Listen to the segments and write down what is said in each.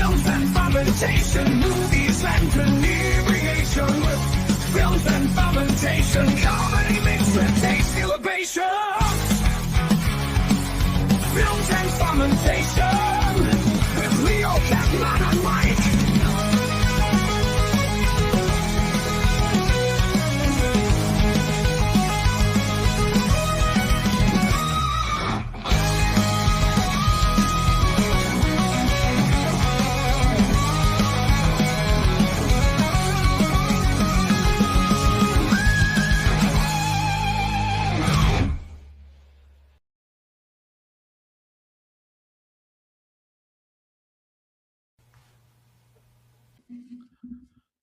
Films and fermentation, movies and inebriation. Films and fermentation, comedy mixed with tasty libation. Films and fermentation, with Leo, Catman, and Mike.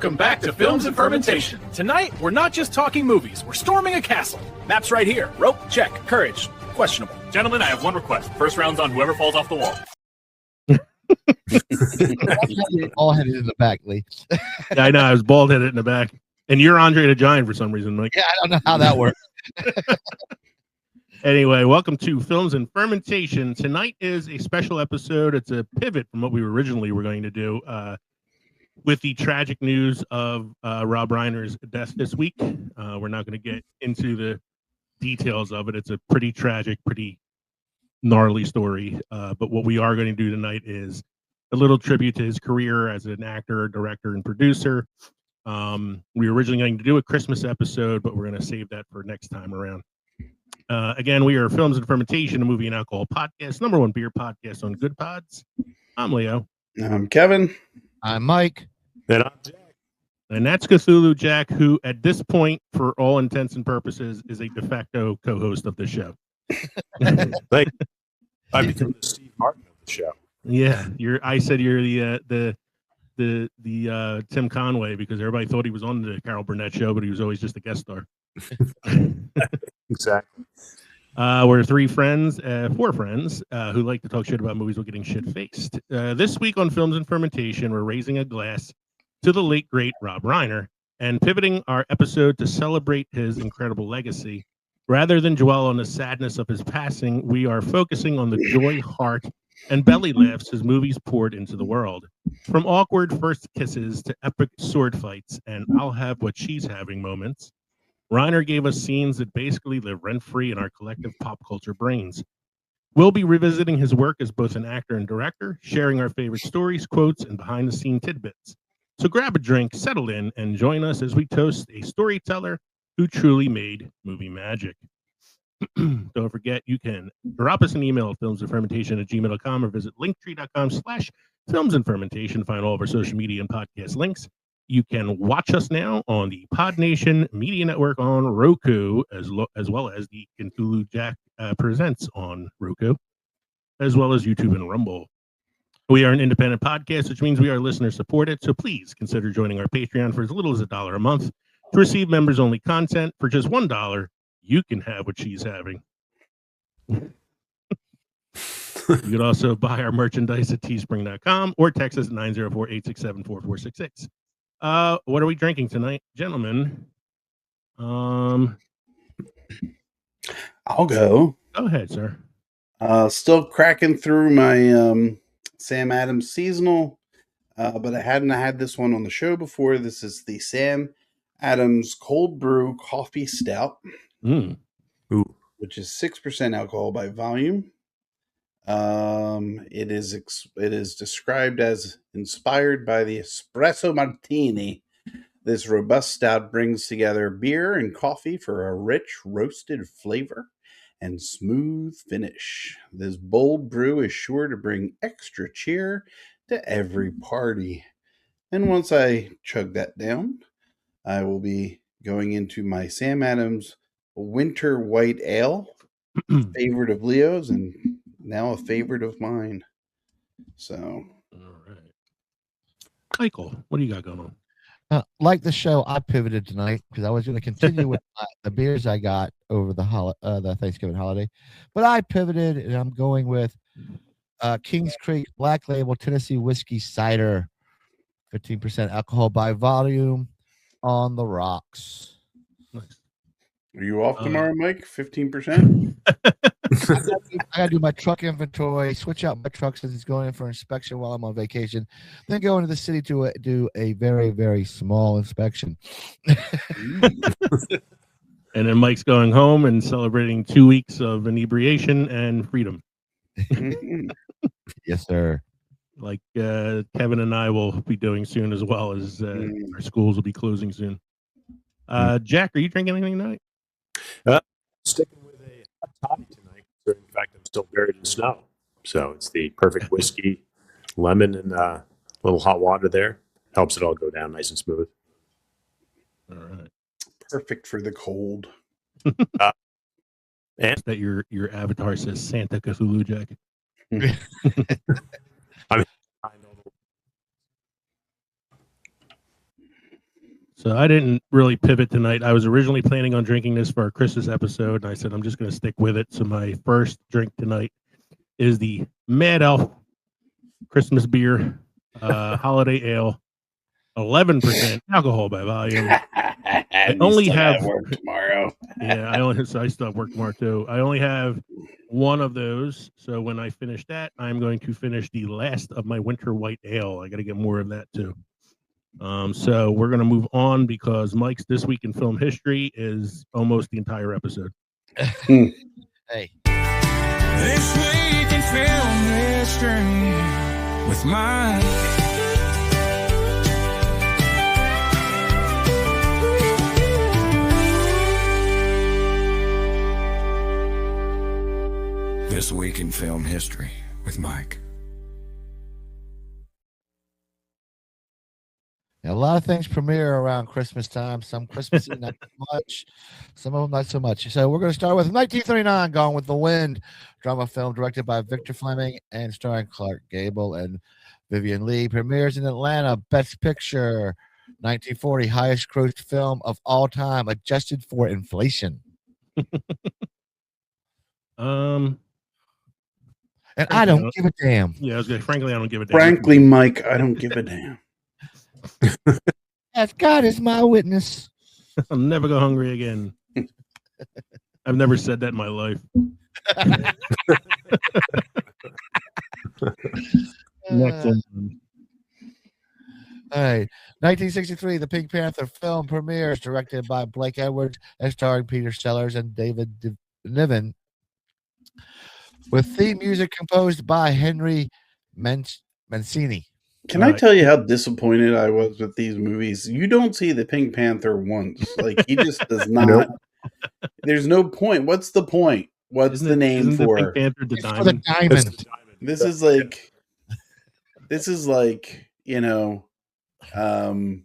Welcome back to Films and Fermentation. Tonight, we're not just talking movies, we're storming a castle. Maps right here. Rope, check. Courage, questionable. Gentlemen, I have one request. First round's on whoever falls off the wall. All headed in the back, Lee. Yeah, I know. I was bald-headed in the back. And you're Andre the Giant for some reason, Mike. Yeah, I don't know how that works. Anyway, welcome to Films and Fermentation. Tonight is a special episode. It's a pivot from what we originally were going to do. With the tragic news of Rob Reiner's death this week. We're not going to get into the details of it. It's a pretty tragic, pretty gnarly story. But what we are going to do tonight is a little tribute to his career as an actor, director, and producer. We were originally going to do a Christmas episode, but we're going to save that for next time around. Again, we are Films and Fermentation, a movie and alcohol podcast, #1 beer podcast on Good Pods. I'm Leo. I'm Kevin. I'm Mike. And I'm Jack. And that's Cthulhu Jack, who at this point, for all intents and purposes, is a de facto co-host of the show. I've become the Steve Martin of the show. Yeah, I said you're the Tim Conway because everybody thought he was on the Carol Burnett show, but he was always just a guest star. Exactly. We're four friends who like to talk shit about movies while getting shit-faced. This week on Films and Fermentation, we're raising a glass to the late, great Rob Reiner and pivoting our episode to celebrate his incredible legacy. Rather than dwell on the sadness of his passing, we are focusing on the joy, heart, and belly laughs his movies poured into the world. From awkward first kisses to epic sword fights and I'll have what she's having moments, Reiner gave us scenes that basically live rent-free in our collective pop culture brains. We'll be revisiting his work as both an actor and director, sharing our favorite stories, quotes, and behind-the-scene tidbits. So grab a drink, settle in, and join us as we toast a storyteller who truly made movie magic. Don't forget, you can drop us an email at filmsandfermentation@gmail.com or visit linktree.com/filmsandfermentation. Find all of our social media and podcast links. You can watch us now on the Pod Nation Media Network on Roku, as well as the Cthulhu Jack Presents on Roku, as well as YouTube and Rumble. We are an independent podcast, which means we are listener supported. So please consider joining our Patreon for as little as $1 a month to receive members only content. For just $1, you can have what she's having. You can also buy our merchandise at teespring.com or text us at 904-867-4466. What are we drinking tonight, gentlemen? I'll go. Go ahead, sir. Still cracking through my Sam Adams seasonal, but I hadn't had this one on the show before. This is the Sam Adams Cold Brew Coffee Stout, which is 6% alcohol by volume. It is described as inspired by the espresso martini. This robust stout brings together beer and coffee for a rich roasted flavor and smooth finish. This bold brew is sure to bring extra cheer to every party. And once I chug that down, I will be going into my Sam Adams Winter White Ale, favorite of Leo's and now a favorite of mine. So, all right, Michael, what do you got going on? Like the show, I pivoted tonight because I was going to continue with the beers I got over the Thanksgiving holiday, but I pivoted and I'm going with Kings Creek Black Label Tennessee Whiskey Cider, 15% alcohol by volume, on the rocks. Are you off tomorrow, Mike? 15%? I gotta do my truck inventory, switch out my truck since it's going in for inspection while I'm on vacation, then go into the city to do a very, very small inspection. And then Mike's going home and celebrating 2 weeks of inebriation and freedom. Yes, sir. Like Kevin and I will be doing soon, as well as our schools will be closing soon. Jack, are you drinking anything tonight? Sticking with a hot toddy tonight. In fact, I'm still buried in snow. So it's the perfect whiskey, lemon, and a little hot water there. Helps it all go down nice and smooth. All right. Perfect for the cold. And that your avatar says Santa Cthulhu, Jack. So I didn't really pivot tonight. I was originally planning on drinking this for our Christmas episode, and I said I'm just going to stick with it. So my first drink tonight is the Mad Elf Christmas beer, holiday ale, 11% alcohol by volume. I only have work tomorrow. I still have work tomorrow too. I only have one of those. So when I finish that, I'm going to finish the last of my winter white ale. I got to get more of that too. So we're going to move on because Mike's This Week in Film History is almost the entire episode. Hey. This week in film history with Mike. This week in film history with Mike. A lot of things premiere around Christmas time. Some Christmassy, not so much. Some of them not so much. So we're going to start with 1939, Gone with the Wind, drama film directed by Victor Fleming and starring Clark Gable and Vivian Leigh. Premieres in Atlanta. Best Picture, 1940, highest grossed film of all time, adjusted for inflation. And I don't give a damn. Yeah, I was going. Frankly, I don't give a damn. Frankly, Mike, I don't give a damn. As God is my witness. I'll never go hungry again. I've never said that in my life. Next one. All right. 1963, the Pink Panther film premieres, directed by Blake Edwards and starring Peter Sellers and David Niven, with theme music composed by Henry Mancini. Can I tell you how disappointed I was with these movies? You don't see the Pink Panther once. Like, he just does not. There's no point. What's the point? What's the name for? The Pink Panther the Diamond. For the diamond. This is like,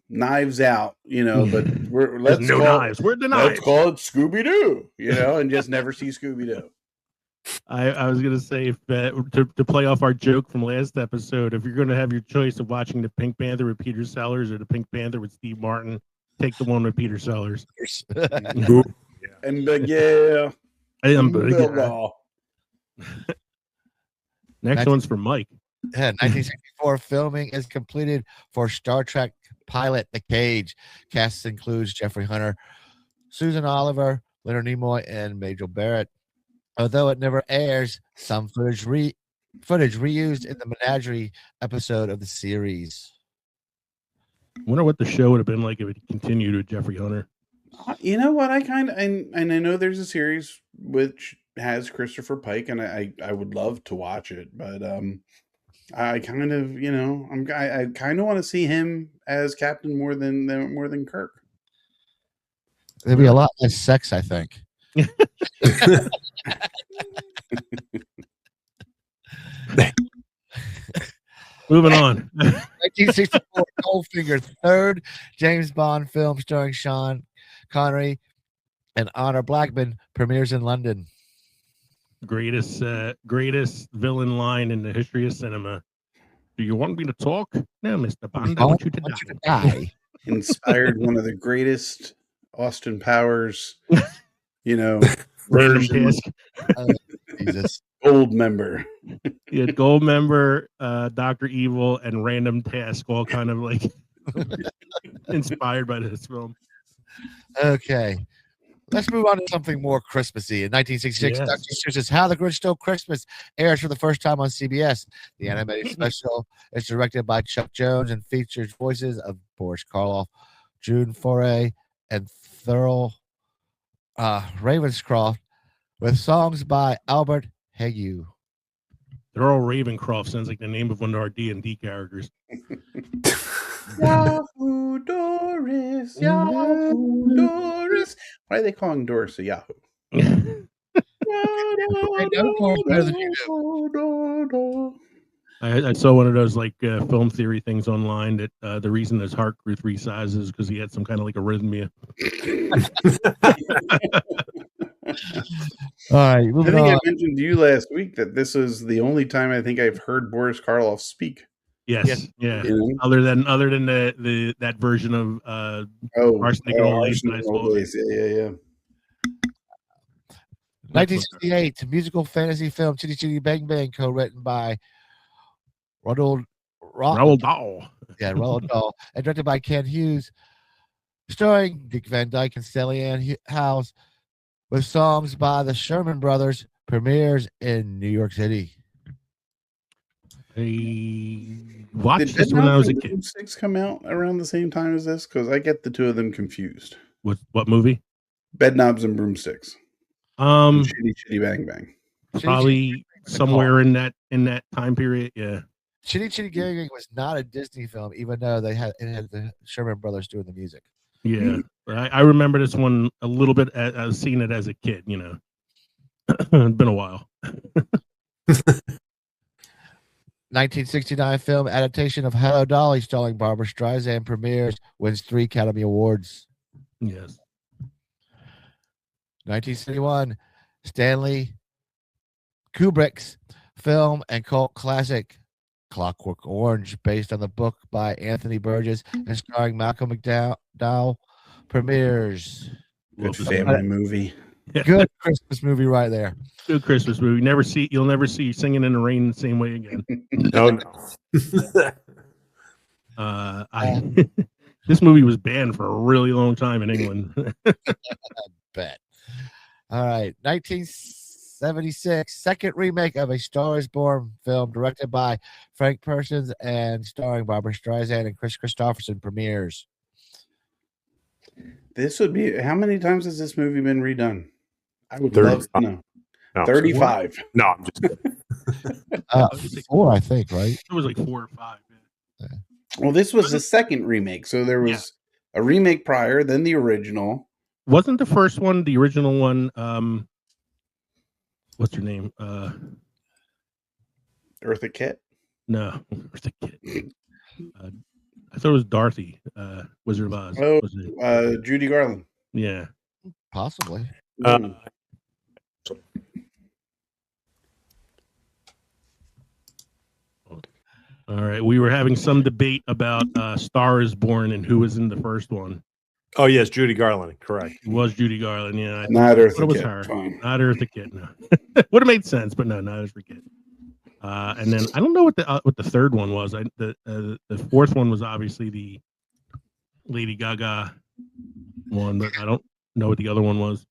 Knives Out, but let's We're the knives. Let's call it Scooby-Doo, and just never see Scooby-Doo. I was gonna say to play off our joke from last episode, if you're gonna have your choice of watching the Pink Panther with Peter Sellers or the Pink Panther with Steve Martin, take the one with Peter Sellers. And yeah. Next one's for Mike. 1964 filming is completed for Star Trek pilot The Cage. Cast includes Jeffrey Hunter, Susan Oliver, Leonard Nimoy, and Majel Barrett. Although it never airs, some footage reused in the Menagerie episode of the series. I wonder what the show would have been like if it continued with Jeffrey Hunter. You know what? and I know there's a series which has Christopher Pike, and I would love to watch it, but I kind of I kind of want to see him as Captain more than Kirk. There'd be a lot less sex, I think. Moving on. 1964 Goldfinger, third James Bond film starring Sean Connery and Honor Blackman, premieres in London. Greatest villain line in the history of cinema. Do you want me to talk? No, Mr. Bond, I want you to die. Inspired one of the greatest Austin Powers, Random task. Jesus. Gold member. He had Gold member, Dr. Evil, and Random Task, all kind of like inspired by this film. Okay. Let's move on to something more Christmassy. In 1966, Yes. Dr. Seuss's How the Grinch Stole Christmas airs for the first time on CBS. The animated special is directed by Chuck Jones and features voices of Boris Karloff, June Foray, and Thurl Ravenscroft, with songs by Albert Hague. Earl Ravencroft sounds like the name of one of our D&D characters. Yahoo Doris, Yahoo Doris. Why are they calling Doris a Yahoo? I know Doris better than you do. I saw one of those like film theory things online that the reason his heart grew 3 sizes is because he had some kind of like arrhythmia. All right, I moving think I on. mentioned to you last week that this is the only time I think I've heard Boris Karloff speak. Yes, yeah. You know? Other than the that version of Arsenic and Old Lace Arsenic and Old Lace. Yeah. 1968, musical fantasy film Chitty Chitty Bang Bang, co-written by Roald Dahl. Yeah, Roald Dahl, and directed by Ken Hughes, starring Dick Van Dyke and Sally Ann Howes, with songs by the Sherman Brothers, premieres in New York City. I watched Did this when I was a Bedknobs and kid. Broomsticks come out around the same time as this? Because I get the two of them confused. What movie? Bedknobs and Broomsticks. And Chitty Chitty Bang Bang. Probably somewhere in that time period. Yeah. Chitty Chitty Bang Bang was not a Disney film, even though it had the Sherman Brothers doing the music. Yeah. I remember this one a little bit. I was seeing it as a kid. You know, it's been a while. 1969 film adaptation of Hello Dolly, starring Barbara Streisand, premieres, wins 3 Academy Awards. Yes. 1971, Stanley Kubrick's film and cult classic Clockwork Orange, based on the book by Anthony Burgess and starring Malcolm McDowell, premieres. Good family movie. Good Christmas movie right there. Good Christmas movie. You'll never see Singing in the Rain the same way again. No. This movie was banned for a really long time in England. Bet. All right, 1976, second remake of A Star Is Born film, directed by Frank Persons and starring Barbara Streisand and Chris Christopherson, premieres. This would be, how many times has this movie been redone? I would 35. love to know. No, 35. No, I'm just kidding. 4, I think, right? It was like 4 or 5. Yeah. Well, this was the second remake. So there was a remake prior, then the original. Wasn't the first one the original one? What's her name? Eartha Kitt? No, Eartha Kitt. I thought it was Dorothy, Wizard of Oz. Oh, Was it? Judy Garland. Yeah. Possibly. All right. We were having some debate about Star is Born and who was in the first one. Oh, yes, Judy Garland. Correct. It was Judy Garland. Yeah. Not Eartha It was Kitt. her. Fine. Not Eartha Kitt. No. Would have made sense, but no, not Eartha Kitt. And then I don't know what the third one was. The fourth one was obviously the Lady Gaga one, but I don't know what the other one was.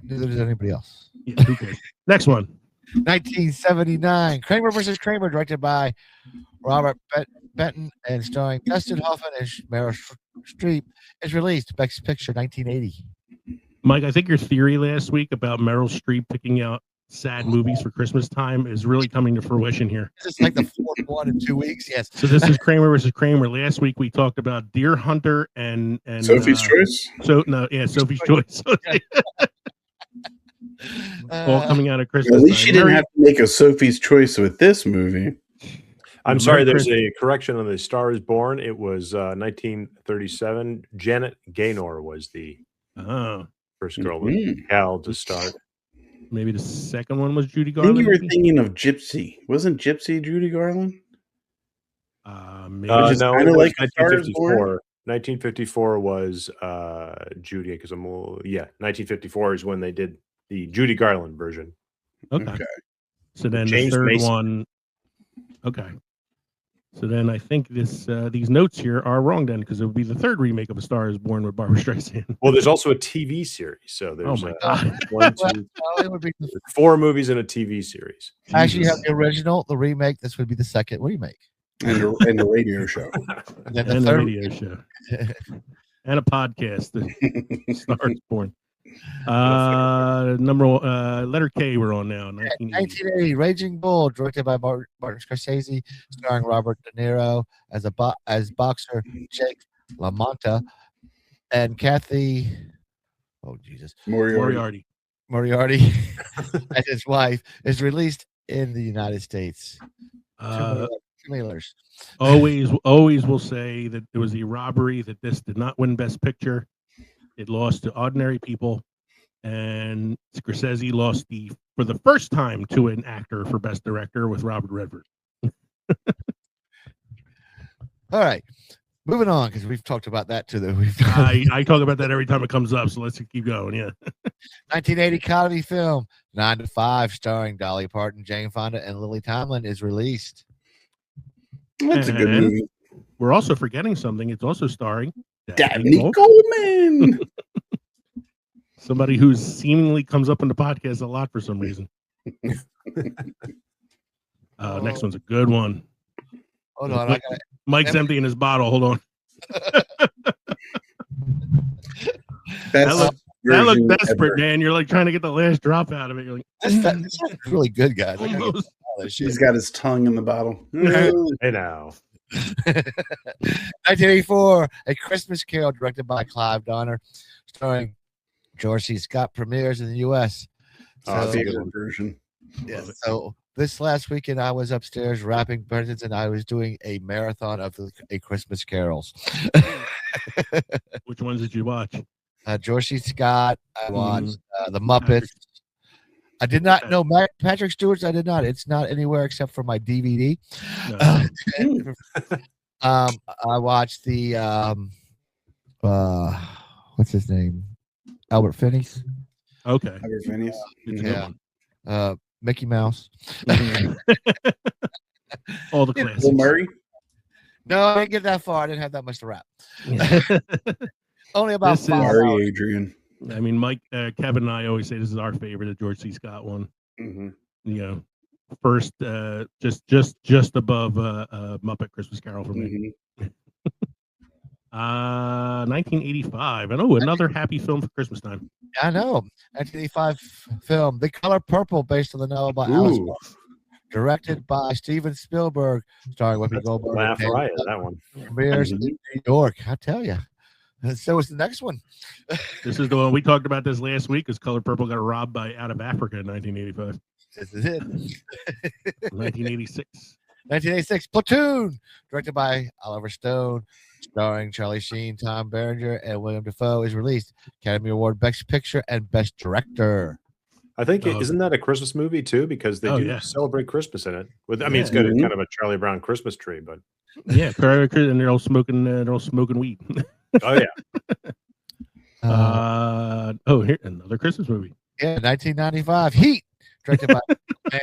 Neither does anybody else. Yeah, who cares? Next one. 1979, Kramer vs. Kramer, directed by Robert Benton and starring Dustin Hoffman and Meryl Streep, is released. Best Picture, 1980. Mike, I think your theory last week about Meryl Streep picking out sad movies for Christmas time is really coming to fruition here. This is like the fourth one in 2 weeks. Yes. So this is Kramer versus Kramer. Last week we talked about Deer Hunter and Sophie's Choice? Sophie's Choice. All coming out of Christmas. At least time. she didn't have to make a Sophie's Choice with this movie. I'm sorry, there's a correction on The Star is Born. It was 1937. Janet Gaynor was the first girl with Cal to start. Maybe the second one was Judy I Garland. think you were thinking of Gypsy. Wasn't Gypsy Judy Garland? Maybe No, Which is it kinda was like A Star is 1954. 1954 was Judy, because 1954 is when they did the Judy Garland version. Okay. So then James the third Mason. one. Okay. So then I think these notes here are wrong then, because it would be the third remake of A Star Is Born with Barbara Streisand. Well, there's also a TV series. So there's my God. one, Well, two, it would be the, 4 movies in a TV series. actually you have Jesus. the original, the remake. This would be the second remake. And a radio show. And then the And a third radio show. And a podcast. The Star Is Born. Letter K we're on now. 1980. 1980, Raging Bull, directed by Martin Scorsese, starring Robert De Niro as boxer Jake LaMotta and Kathy, oh Jesus, Moriarty. Moriarty as his wife, is released in the United States. Trailers. Always will say that it was a robbery, that this did not win Best Picture. It lost to Ordinary People, and Scorsese lost for the first time to an actor for Best Director with Robert Redford. All right, moving on, because we've talked about that too. I talk about that every time it comes up, so let's keep going. Yeah. 1980 comedy film 9 to 5, starring Dolly Parton, Jane Fonda, and Lily Tomlin, is released. That's a good And movie. We're also forgetting something. It's also starring Dabney Coleman. somebody who seemingly comes up in the podcast a lot for some reason. Next one's a good one. Hold on, I got Mike's emptying his bottle. Hold on. That That looked desperate, man. You're like trying to get the last drop out of it. You're like, this is really good, guys. I gotta get almost. all this shit. He's got his tongue in the bottle. Hey now. 1984, A Christmas Carol, directed by Clive Donner, starring George C. Scott, premieres in the U.S. Oh, So, that's a good version. yeah, so this last weekend, I was upstairs wrapping presents, and I was doing a marathon of A Christmas Carols. Which ones did you watch? George C. Scott. I watched The Muppets. I did not know Patrick Stewart's. I did not. It's not anywhere except for my DVD. I watched the what's his name? Albert Finney's. Okay. Albert Finney's. Yeah. Mickey Mouse. All the classics. Bill Murray. No, I didn't get that far. I didn't have that much to wrap. Only about This is- 5 Murray hours. Adrian. I mean, Mike, Kevin, and I always say this is our favorite, the George C. Scott one. Mm-hmm. You know, first, just above Muppet Christmas Carol for me. Mm-hmm. 1985. I know, another happy film for Christmas time. I know. 1985 film, The Color Purple, based on the novel by Alice Ooh, Walker, directed by Steven Spielberg, starring Whoopi that's Goldberg. laugh and riot, that one. premieres in New York. I tell you. So is the next one. This is the one we talked about this last week, because Color Purple got robbed by Out of Africa in 1985. This is it. 1986. 1986, Platoon, directed by Oliver Stone, starring Charlie Sheen, Tom Berenger, and William Dafoe, is released. Academy Award Best Picture and Best Director. I think Oh. isn't that a Christmas movie too? Because they do celebrate Christmas in it. With I mean, it's got a kind of a Charlie Brown Christmas tree, but Yeah, and they're all smoking weed. oh yeah, Here another Christmas movie. Yeah, 1995, Heat, directed by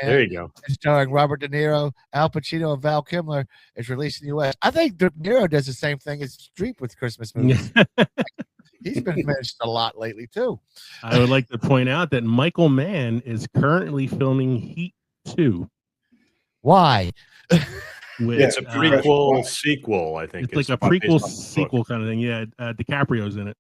there you go. starring Robert De Niro, Al Pacino, and Val Kilmer, is released in the U.S. I think De Niro does the same thing as Streep with Christmas movies. He's been mentioned a lot lately too. I would like to point out that Michael Mann is currently filming Heat 2. Why? With, It's a prequel prequel sequel, I think. It's like a based prequel on the book. sequel kind of thing. Yeah, DiCaprio's in it.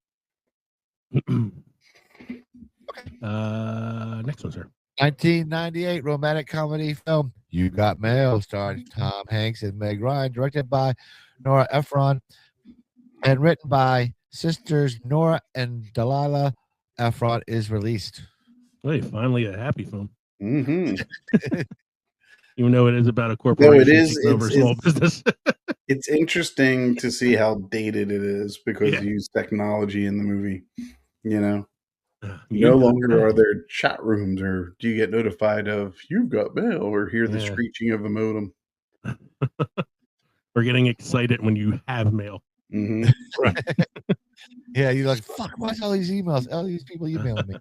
Next one, sir. 1998 romantic comedy film You Got Mail, starring Tom Hanks and Meg Ryan, directed by Nora Ephron, and written by sisters Nora and Delilah Ephron, is released. Hey, finally a happy film. Mm-hmm. Even though it is about a corporation is. taking over a small business. It's interesting to see how dated it is because Yeah. you use technology in the movie. You know, You no got longer mail. are there chat rooms, or do you get notified of you've got mail, or hear the Yeah. screeching of the modem. We're getting excited when you have mail. Mm-hmm. Yeah, you're like, fuck, why's all these emails? All these people emailing me.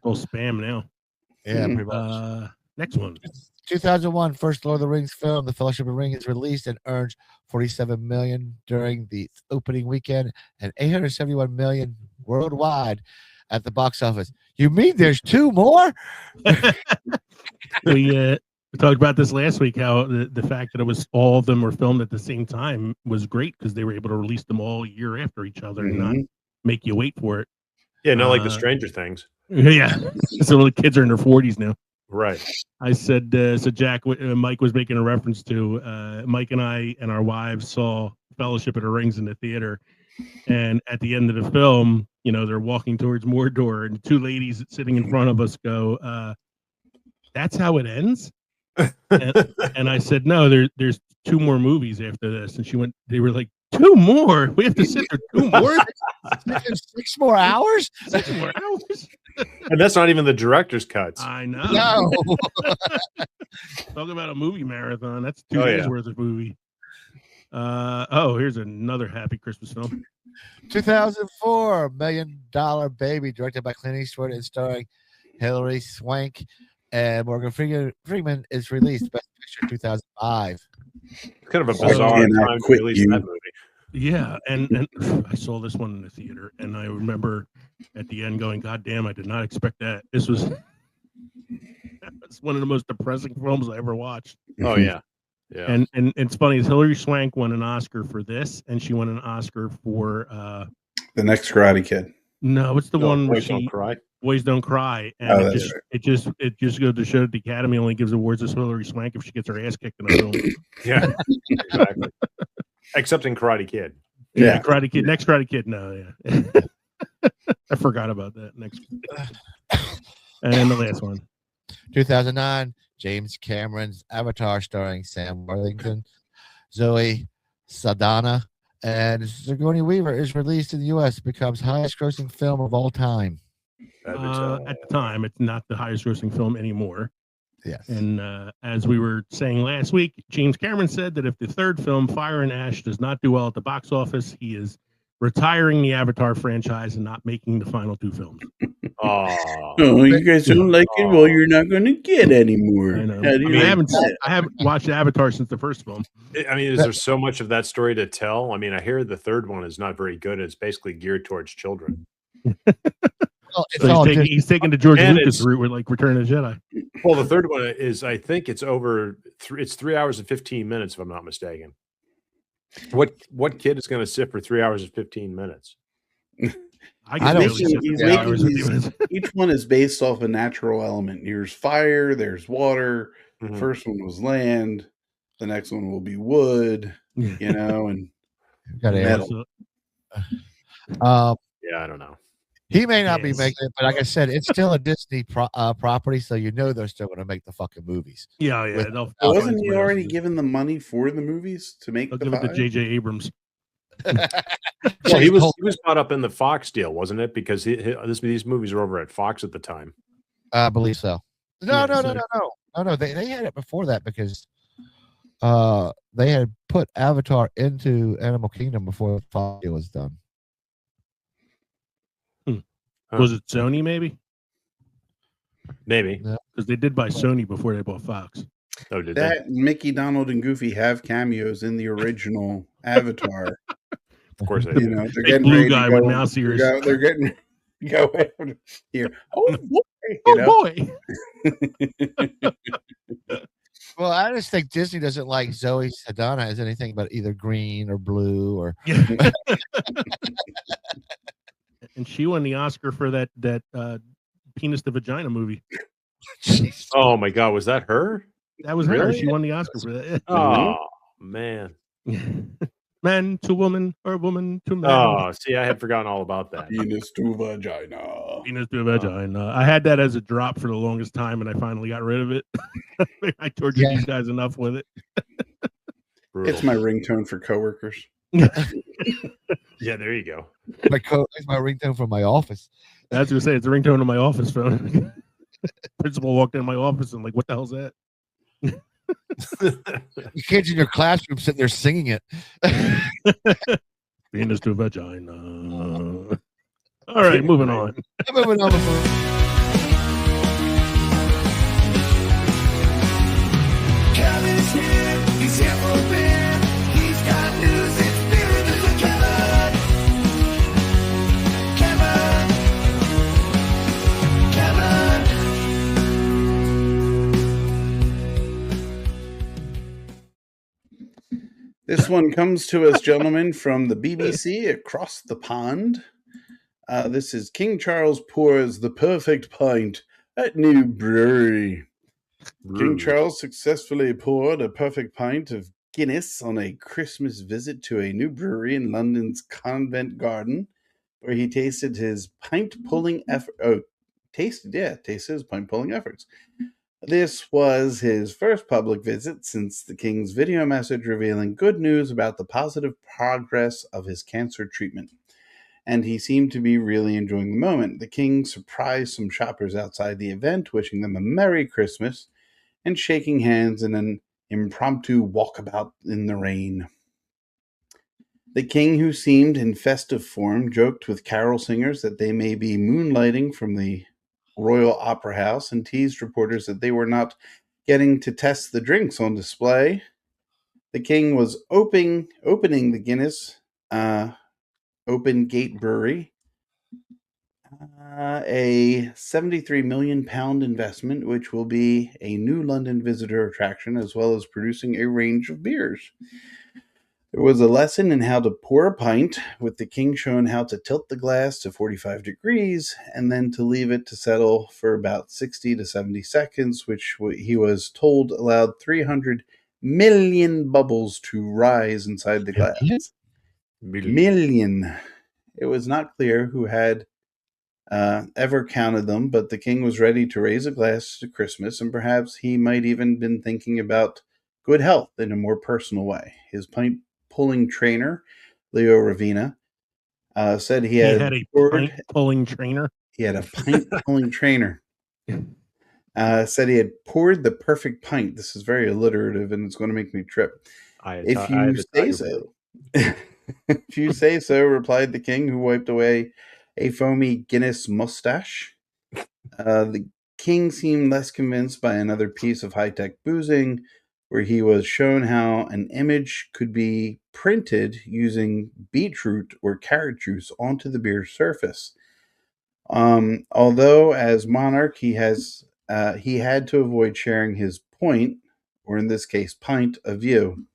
Well, spam now. Yeah, Mhm. pretty much. Next one. 2001 first Lord of the Rings film, The Fellowship of the Ring, is released and earns $47 million during the opening weekend and $871 million worldwide at the box office. You mean there's 2 more? We talked about this last week, how the fact that it was all of them were filmed at the same time was great because they were able to release them all a year after each other and not make you wait for it. Yeah, not like the Stranger Things. Yeah. So the kids are in their 40s now. Right. I said, so Jack, Mike was making a reference to Mike and I and our wives saw Fellowship of the Rings in the theater. And at the end of the film, you know, they're walking towards Mordor and 2 ladies sitting in front of us go, that's how it ends? And I said, no, there's 2 more movies after this. And they were like, 2 more? We have to sit there 2 more? 6 more hours? 6 more hours? And that's not even the director's cuts. I know. No. Talk about a movie marathon. That's 2 days worth of movie. Here's another happy Christmas film. 2004 $1 Million Baby, directed by Clint Eastwood and starring Hilary Swank and Morgan Freeman, is released. Best Picture 2005. It's kind of a bizarre time to release that movie. Yeah, and I saw this one in the theater, and I remember at the end going, God damn, I did not expect that. This was one of the most depressing films I ever watched. Oh, yeah. Yeah. And it's funny, is Hilary Swank won an Oscar for this, and she won an Oscar for The Next Karate Kid. No, it's the one where Boys Don't Cry. Boys Don't Cry. And it just goes to show that the Academy only gives awards to Hilary Swank if she gets her ass kicked in a film. Yeah, exactly. Except in Karate Kid. Yeah, Karate Kid. Next Karate Kid. No, yeah. I forgot about that. Next. And the last one. 2009, James Cameron's Avatar, starring Sam Worthington, Zoe Saldana, and Sigourney Weaver, is released in the U.S. Becomes highest grossing film of all time. At the time, it's not the highest grossing film anymore. Yes. And as we were saying last week, James Cameron said that if the third film, Fire and Ash, does not do well at the box office, he is retiring the Avatar franchise and not making the final 2 films. Oh, you guys don't like it? Well, you're not going to get any more. I know. I haven't watched Avatar since the first film. I mean, is there so much of that story to tell? I mean, I hear the third one is not very good. It's basically geared towards children. Well, So he's taking the George Lucas route with like Return of the Jedi. Well, the third one is, I think it's over. It's 3 hours and 15 minutes, if I'm not mistaken. What kid is going to sit for 3 hours and 15 minutes? Each one is based off a natural element. There's fire, there's water. Mm-hmm. First one was land. The next one will be wood. You know, and metal. Yeah, I don't know. He may not be making it, but like I said, it's still a Disney property, so you know they're still going to make the fucking movies. Yeah. Wasn't he already given the money for the movies to make I'll the give it to J.J. Abrams. Well, he was caught up in the Fox deal, wasn't it? Because these movies were over at Fox at the time. I believe so. No. They had it before that because they had put Avatar into Animal Kingdom before the Fox deal was done. Was it Sony, maybe? Maybe. Because they did buy Sony before they bought Fox. Oh, did that they? Mickey, Donald, and Goofy have cameos in the original Avatar. Of course they You do. know, they're Big getting blue ready guy to with go. mouse ears. They're getting go here. Oh boy! Well, I just think Disney doesn't like Zoe Saldana as anything but either green or blue or. And she won the Oscar for that penis to vagina movie. Oh my God, was that her? That was her. Really? She won the Oscar for that. Oh man. Man to woman or woman to man. Oh, see, I had forgotten all about that. Penis to vagina. Penis to vagina. I had that as a drop for the longest time, and I finally got rid of it. I tortured these guys enough with it. It's my ringtone for coworkers. Yeah, there you go. It's my ringtone from my office. I was gonna say it's a ringtone on my office phone. Principal walked in my office and like, what the hell's that? The kids in your classroom sitting there singing it. Penis to vagina. All right, moving on. He's here for beer. He's got news. It's beer and news with Kevin. This one comes to us, gentlemen, from the BBC across the pond. This is King Charles pours the perfect pint at new brewery. King Charles successfully poured a perfect pint of Guinness on a Christmas visit to a new brewery in London's Covent Garden, where he tasted his pint-pulling effort. Tasted his pint-pulling efforts. This was his first public visit since the King's video message revealing good news about the positive progress of his cancer treatment. And he seemed to be really enjoying the moment. The King surprised some shoppers outside the event, wishing them a Merry Christmas and shaking hands in an impromptu walkabout in the rain. The King, who seemed in festive form, joked with carol singers that they may be moonlighting from the Royal Opera House and teased reporters that they were not getting to test the drinks on display. The King was opening the Guinness Open Gate Brewery, a £73 million investment, which will be a new London visitor attraction, as well as producing a range of beers. There was a lesson in how to pour a pint, with the King shown how to tilt the glass to 45 degrees and then to leave it to settle for about 60 to 70 seconds, which he was told allowed 300 million bubbles to rise inside the glass. Million. It was not clear who had ever counted them, but the King was ready to raise a glass to Christmas, and perhaps he might even been thinking about good health in a more personal way. His pint-pulling trainer, Leo Ravina, said he had a pint-pulling trainer. He had a pint-pulling trainer. Said he had poured the perfect pint. This is very alliterative, and it's going to make me trip. If you say so. If you say so, replied the King, who wiped away a foamy Guinness mustache. The King seemed less convinced by another piece of high-tech boozing, where he was shown how an image could be printed using beetroot or carrot juice onto the beer's surface. Although, as monarch, he had to avoid sharing his point, or in this case, pint of view.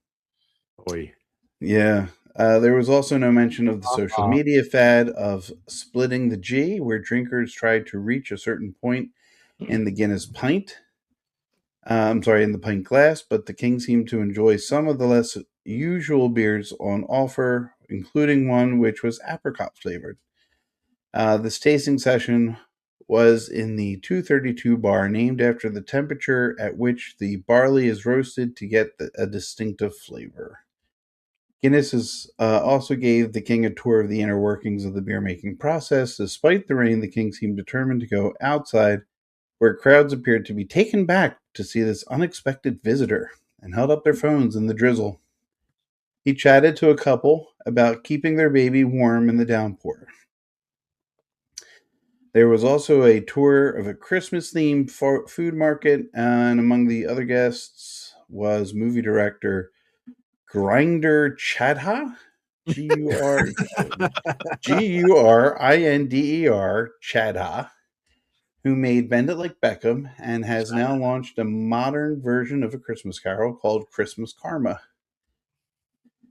Oy. Yeah. There was also no mention of the social media fad of splitting the G, where drinkers tried to reach a certain point in the Guinness pint. In the pint glass, but the King seemed to enjoy some of the less usual beers on offer, including one which was apricot flavored. This tasting session was in the 232 bar, named after the temperature at which the barley is roasted to get a distinctive flavor. Guinness also gave the King a tour of the inner workings of the beer-making process. Despite the rain, the King seemed determined to go outside, where crowds appeared to be taken back to see this unexpected visitor and held up their phones in the drizzle. He chatted to a couple about keeping their baby warm in the downpour. There was also a tour of a Christmas-themed food market, and among the other guests was movie director Grinder Chadha, Gurinder Chadha, who made Bend It Like Beckham and has now launched a modern version of A Christmas Carol called Christmas Karma.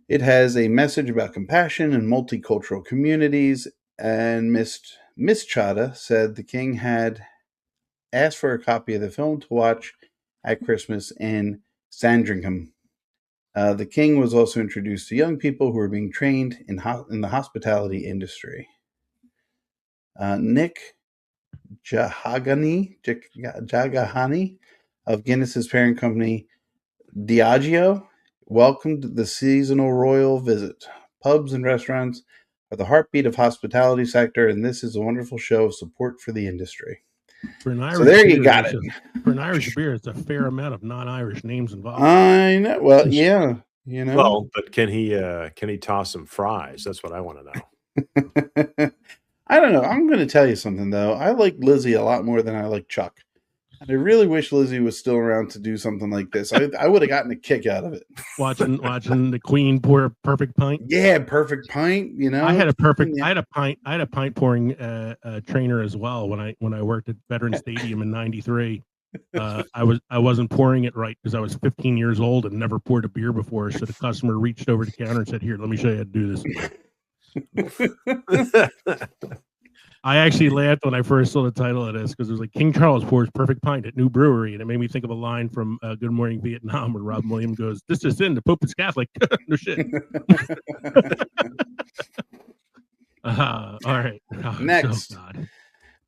It has a message about compassion and multicultural communities, and Miss Chadha said the King had asked for a copy of the film to watch at Christmas in Sandringham. The King was also introduced to young people who were being trained in the hospitality industry. Nick Jagahani of Guinness's parent company Diageo welcomed the seasonal royal visit. Pubs and restaurants are the heartbeat of hospitality sector, and this is a wonderful show of support for the industry. For an Irish So there you beer, got it. For an Irish beer, it's a fair amount of non-Irish names involved. I know. Well, yeah, you know. Well, but can he toss some fries? That's what I want to know. I don't know. I'm going to tell you something though. I like Lizzie a lot more than I like Chuck. And I really wish Lizzie was still around to do something like this. I would have gotten a kick out of it. Watching the Queen pour a perfect pint. Yeah, perfect pint. You know, I had a pint pouring trainer as well when I worked at Veterans Stadium in '93. I wasn't pouring it right because I was 15 years old and never poured a beer before. So the customer reached over the counter and said, "Here, let me show you how to do this." I actually laughed when I first saw the title of this because it was like King Charles pours perfect pint at new brewery, and it made me think of a line from Good Morning Vietnam where Robin Williams goes, "This is sin. The Pope is Catholic." No shit. All right. Next. Oh, God.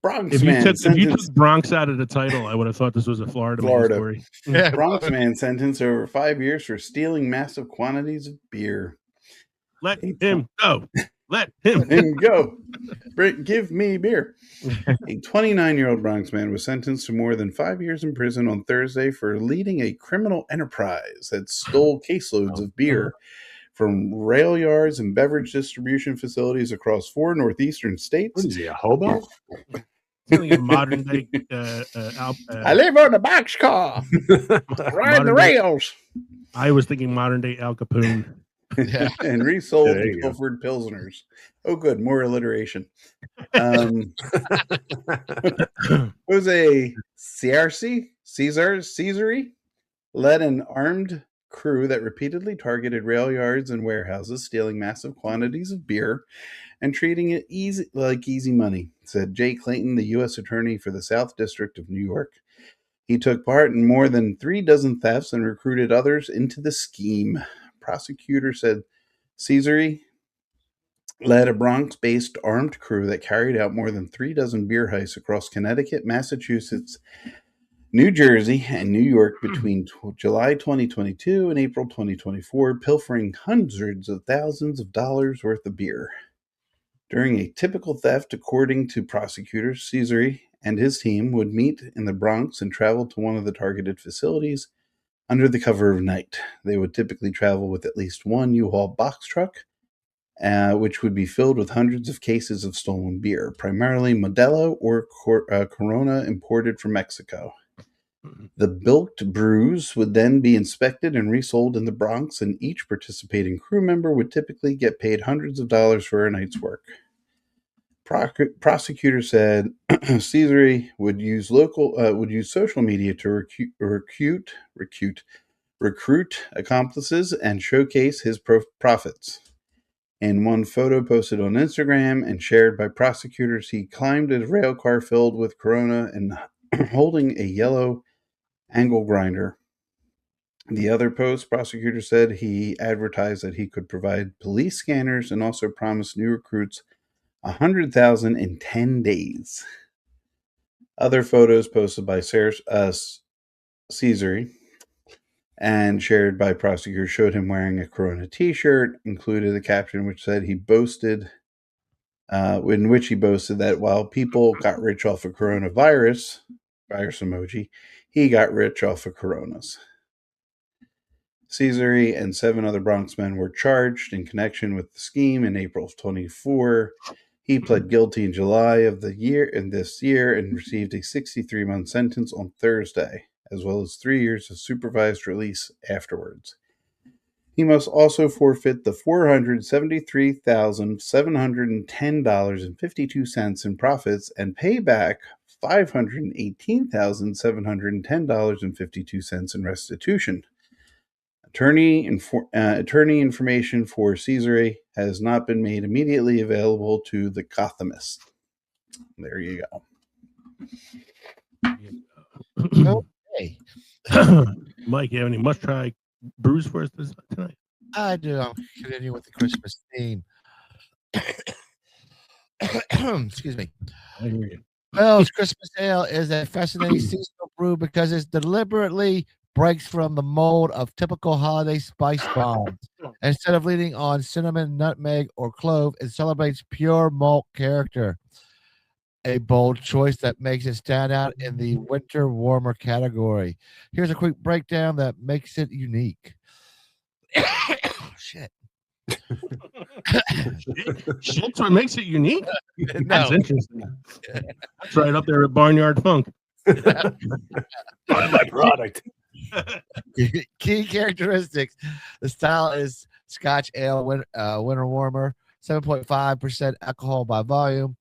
Bronx If man you took Bronx out of the title, I would have thought this was a Florida. Story. Yeah, Bronx man sentenced over 5 years for stealing massive quantities of beer. Let him go. Let him go. Give me beer. A 29-year-old Bronx man was sentenced to more than 5 years in prison on Thursday for leading a criminal enterprise that stole caseloads of beer from rail yards and beverage distribution facilities across 4 northeastern states. What is he, a hobo? Like a modern day. I live on a boxcar. Ride the rails. I was thinking modern day Al Capone. Yeah. And resold Pilfered Pilsners. Oh, good. More alliteration. Jose Caesari led an armed crew that repeatedly targeted rail yards and warehouses, stealing massive quantities of beer and treating it easy money, said Jay Clayton, the U.S. Attorney for the South District of New York. He took part in more than 3 dozen thefts and recruited others into the scheme. Prosecutor said Caesari led a Bronx-based armed crew that carried out more than 3 dozen beer heists across Connecticut, Massachusetts, New Jersey, and New York between July 2022 and April 2024, pilfering hundreds of thousands of dollars worth of beer. During a typical theft, according to prosecutors, Caesari and his team would meet in the Bronx and travel to one of the targeted facilities under the cover of night. They would typically travel with at least one U-Haul box truck, which would be filled with hundreds of cases of stolen beer, primarily Modelo or Corona imported from Mexico. The bilked brews would then be inspected and resold in the Bronx, and each participating crew member would typically get paid hundreds of dollars for a night's work. Prosecutor said Caesari would use social media to recruit accomplices and showcase his profits. In one photo posted on Instagram and shared by prosecutors, he climbed a rail car filled with Corona and holding a yellow angle grinder. The other post, prosecutor said he advertised that he could provide police scanners and also promised new recruits $100,000 in 10 days. Other photos posted by Caesari and shared by prosecutors showed him wearing a Corona t-shirt, included a caption which said in which he boasted that while people got rich off of coronavirus, virus emoji, he got rich off of Coronas. Caesari and 7 other Bronx men were charged in connection with the scheme in April of 24. He pled guilty in July of this year and received a 63-month sentence on Thursday, as well as 3 years of supervised release afterwards. He must also forfeit the $473,710.52 in profits and pay back $518,710.52 in restitution. Attorney information for Caesari has not been made immediately available to the Gothamist. There you Okay. Mike, you have any must-try brews for us tonight? I do. I'll continue with the Christmas theme. Excuse me. I hear you. Bell's Christmas Ale is a fascinating seasonal brew because it deliberately breaks from the mold of typical holiday spice bombs. Instead of leaning on cinnamon, nutmeg, or clove, it celebrates pure malt character. A bold choice that makes it stand out in the winter warmer category. Here's a quick breakdown that makes it unique. Shit. Shit's what makes it unique. No. That's interesting. That's right up there with Barnyard Funk. Buy my product. Key characteristics: the style is Scotch ale, winter warmer, 7.5% alcohol by volume.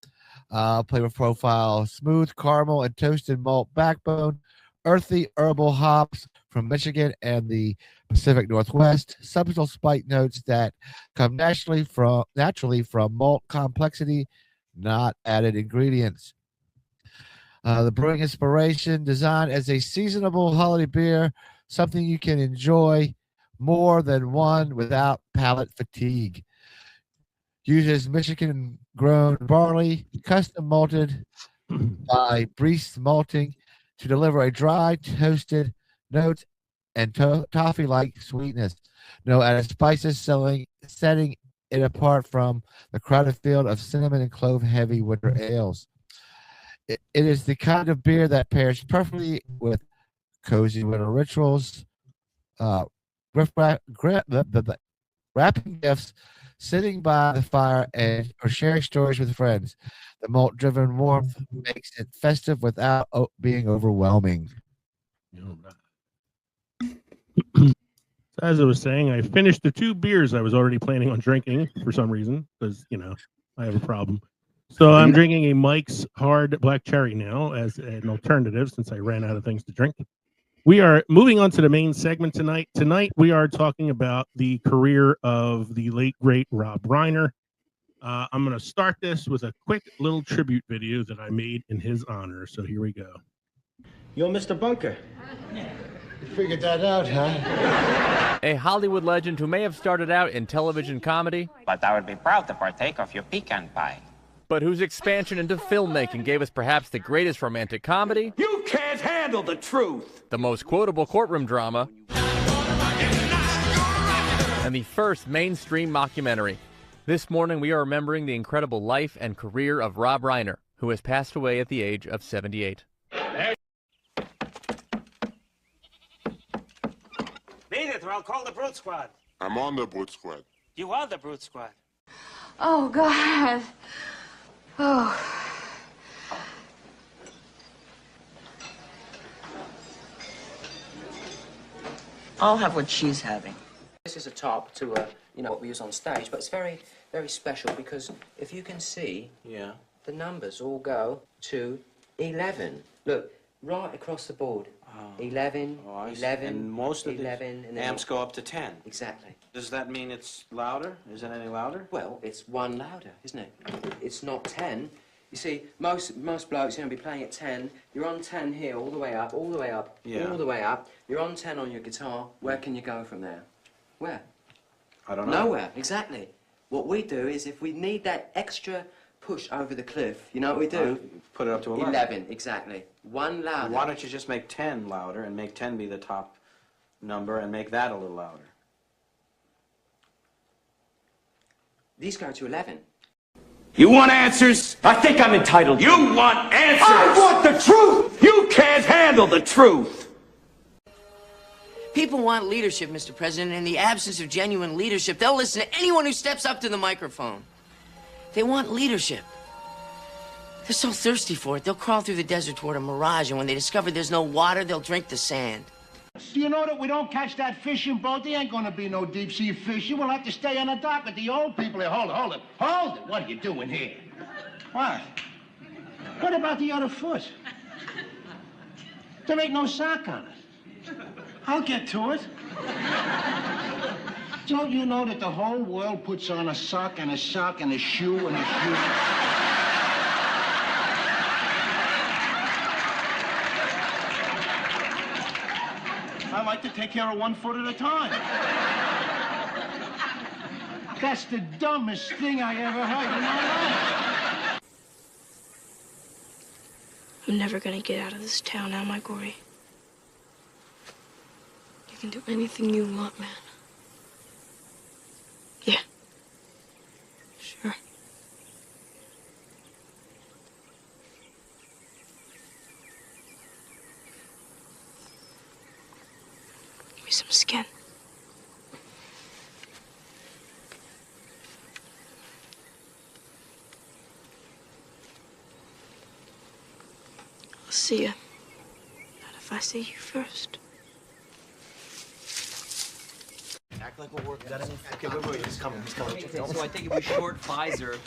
Flavor profile: smooth caramel and toasted malt backbone, earthy herbal hops from Michigan and the Pacific Northwest, subtle spice notes that come naturally from malt complexity, not added ingredients. The brewing inspiration: designed as a seasonable holiday beer, something you can enjoy more than one without palate fatigue. Uses Michigan grown barley, custom malted by Breeze Malting to deliver a dry, toasted note and toffee like sweetness. No added spices, setting it apart from the crowded field of cinnamon and clove heavy winter ales. It is the kind of beer that pairs perfectly with cozy winter rituals, wrapping gifts, sitting by the fire, or sharing stories with friends. The malt driven warmth makes it festive without being overwhelming. As I was saying, I finished the 2 beers I was already planning on drinking for some reason because, I have a problem. So I'm drinking a Mike's Hard Black Cherry now as an alternative since I ran out of things to drink. We are moving on to the main segment tonight. Tonight, we are talking about the career of the late, great Rob Reiner. I'm going to start this with a quick little tribute video that I made in his honor. So here we go. You're Mr. Bunker. You figured that out, huh? A Hollywood legend who may have started out in television comedy, But I would be proud to partake of your pecan pie. but whose expansion into filmmaking gave us perhaps the greatest romantic comedy, You can't handle the truth. the most quotable courtroom drama, and the first mainstream mockumentary. This morning we are remembering the incredible life and career of Rob Reiner, who has passed away at the age of 78. Beat it, or I'll call the Brute Squad. I'm on the Brute Squad. You are the Brute Squad. Oh, God. Oh. I'll have what she's having. This is a top to, what we use on stage, but it's very, very special because if you can see, the numbers all go to 11. Look, right across the board. 11, 11, And most of 11, the and then amps go up to 10. Exactly. Does that mean it's louder? Is it any louder? Well, it's one louder, isn't it? It's not 10. You see, most blokes are going to be playing at 10. You're on 10 here, all the way up, all the way up, Yeah. all the way up. You're on 10 on your guitar. Where can you go from there? Where? I don't know. Nowhere, exactly. What we do is if we need that extra push over the cliff, you know what we do? Put it up to 11. 11, exactly. One louder. Why don't you just make 10 louder and make 10 be the top number and make that a little louder? These go to 11. You want answers? I think I'm entitled. You want answers? I want the truth. You can't handle the truth. People want leadership, Mr. President. In the absence of genuine leadership, they'll listen to anyone who steps up to the microphone. They want leadership. They're so thirsty for it, they'll crawl through the desert toward a mirage, and when they discover there's no water, they'll drink the sand. Do you know that we don't catch that fishing boat? There ain't gonna be no deep sea fishing. We'll have to stay on the dock with the old people here. Hold it. What are you doing here? What? What about the other foot? There ain't no sock on it. I'll get to it. Don't you know that the whole world puts on a sock and a sock and a shoe and a shoe? I like to take care of one foot at a time. That's the dumbest thing I ever heard in my life. I'm never gonna get out of this town, am I, Gory? You can do anything you want, man. Yeah. Sure. Give me some skin. I'll see ya. if I see you first? Act like we're working. Okay, wait, he's coming. He's coming. Okay, so I think if we short Pfizer,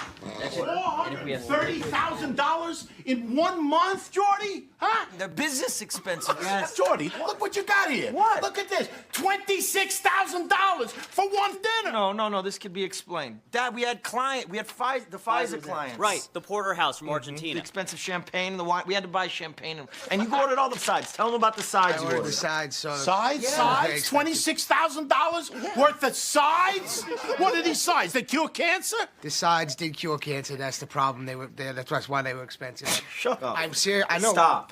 that's it. And if we have $30,000 in 1 month, Jordy? Huh? They're business expenses. Yes. Jordy, look what you got here. What? Look at this. $26,000 for one dinner. No. This could be explained. Dad, we had the Pfizer clients. Right, the porterhouse from Argentina. The expensive champagne, the wine. We had to buy champagne. And you ordered all the sides. Tell them about the sides. I you ordered ordered. the sides, so... Sides? Yeah. Sides? $26,000 worth of sides? What are these sides? They cure cancer? The sides did cure cancer. That's the problem. That's why they were expensive. Shut up. I'm serious. I know. Stop.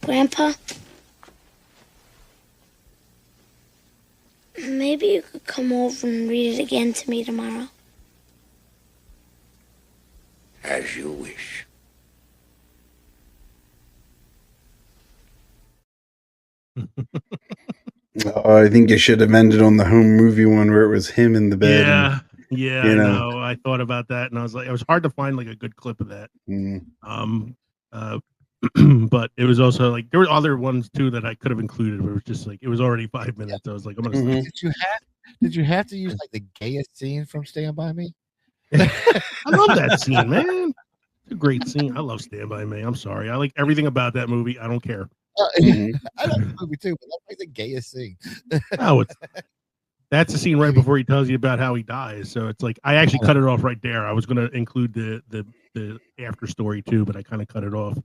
Grandpa? Maybe you could come over and read it again to me tomorrow. As you wish. I think it should have ended on the home movie one where it was him in the bed. Yeah, you I know. know. I thought about that, and I was like, it was hard to find like a good clip of that. But it was also like there were other ones too that I could have included, but it was just like it was already 5 minutes. I was like, I'm gonna. Did you have to use like the gayest scene from Stand By Me? I love that scene, man. It's a great scene. I love Stand By Me. I'm sorry. I like everything about that movie. I don't care. I love the movie too, but that's like the gayest scene. Oh, that's the scene right before he tells you about how he dies. So it's like I actually cut it off right there. I was going to include the after story too, but I kind of cut it off.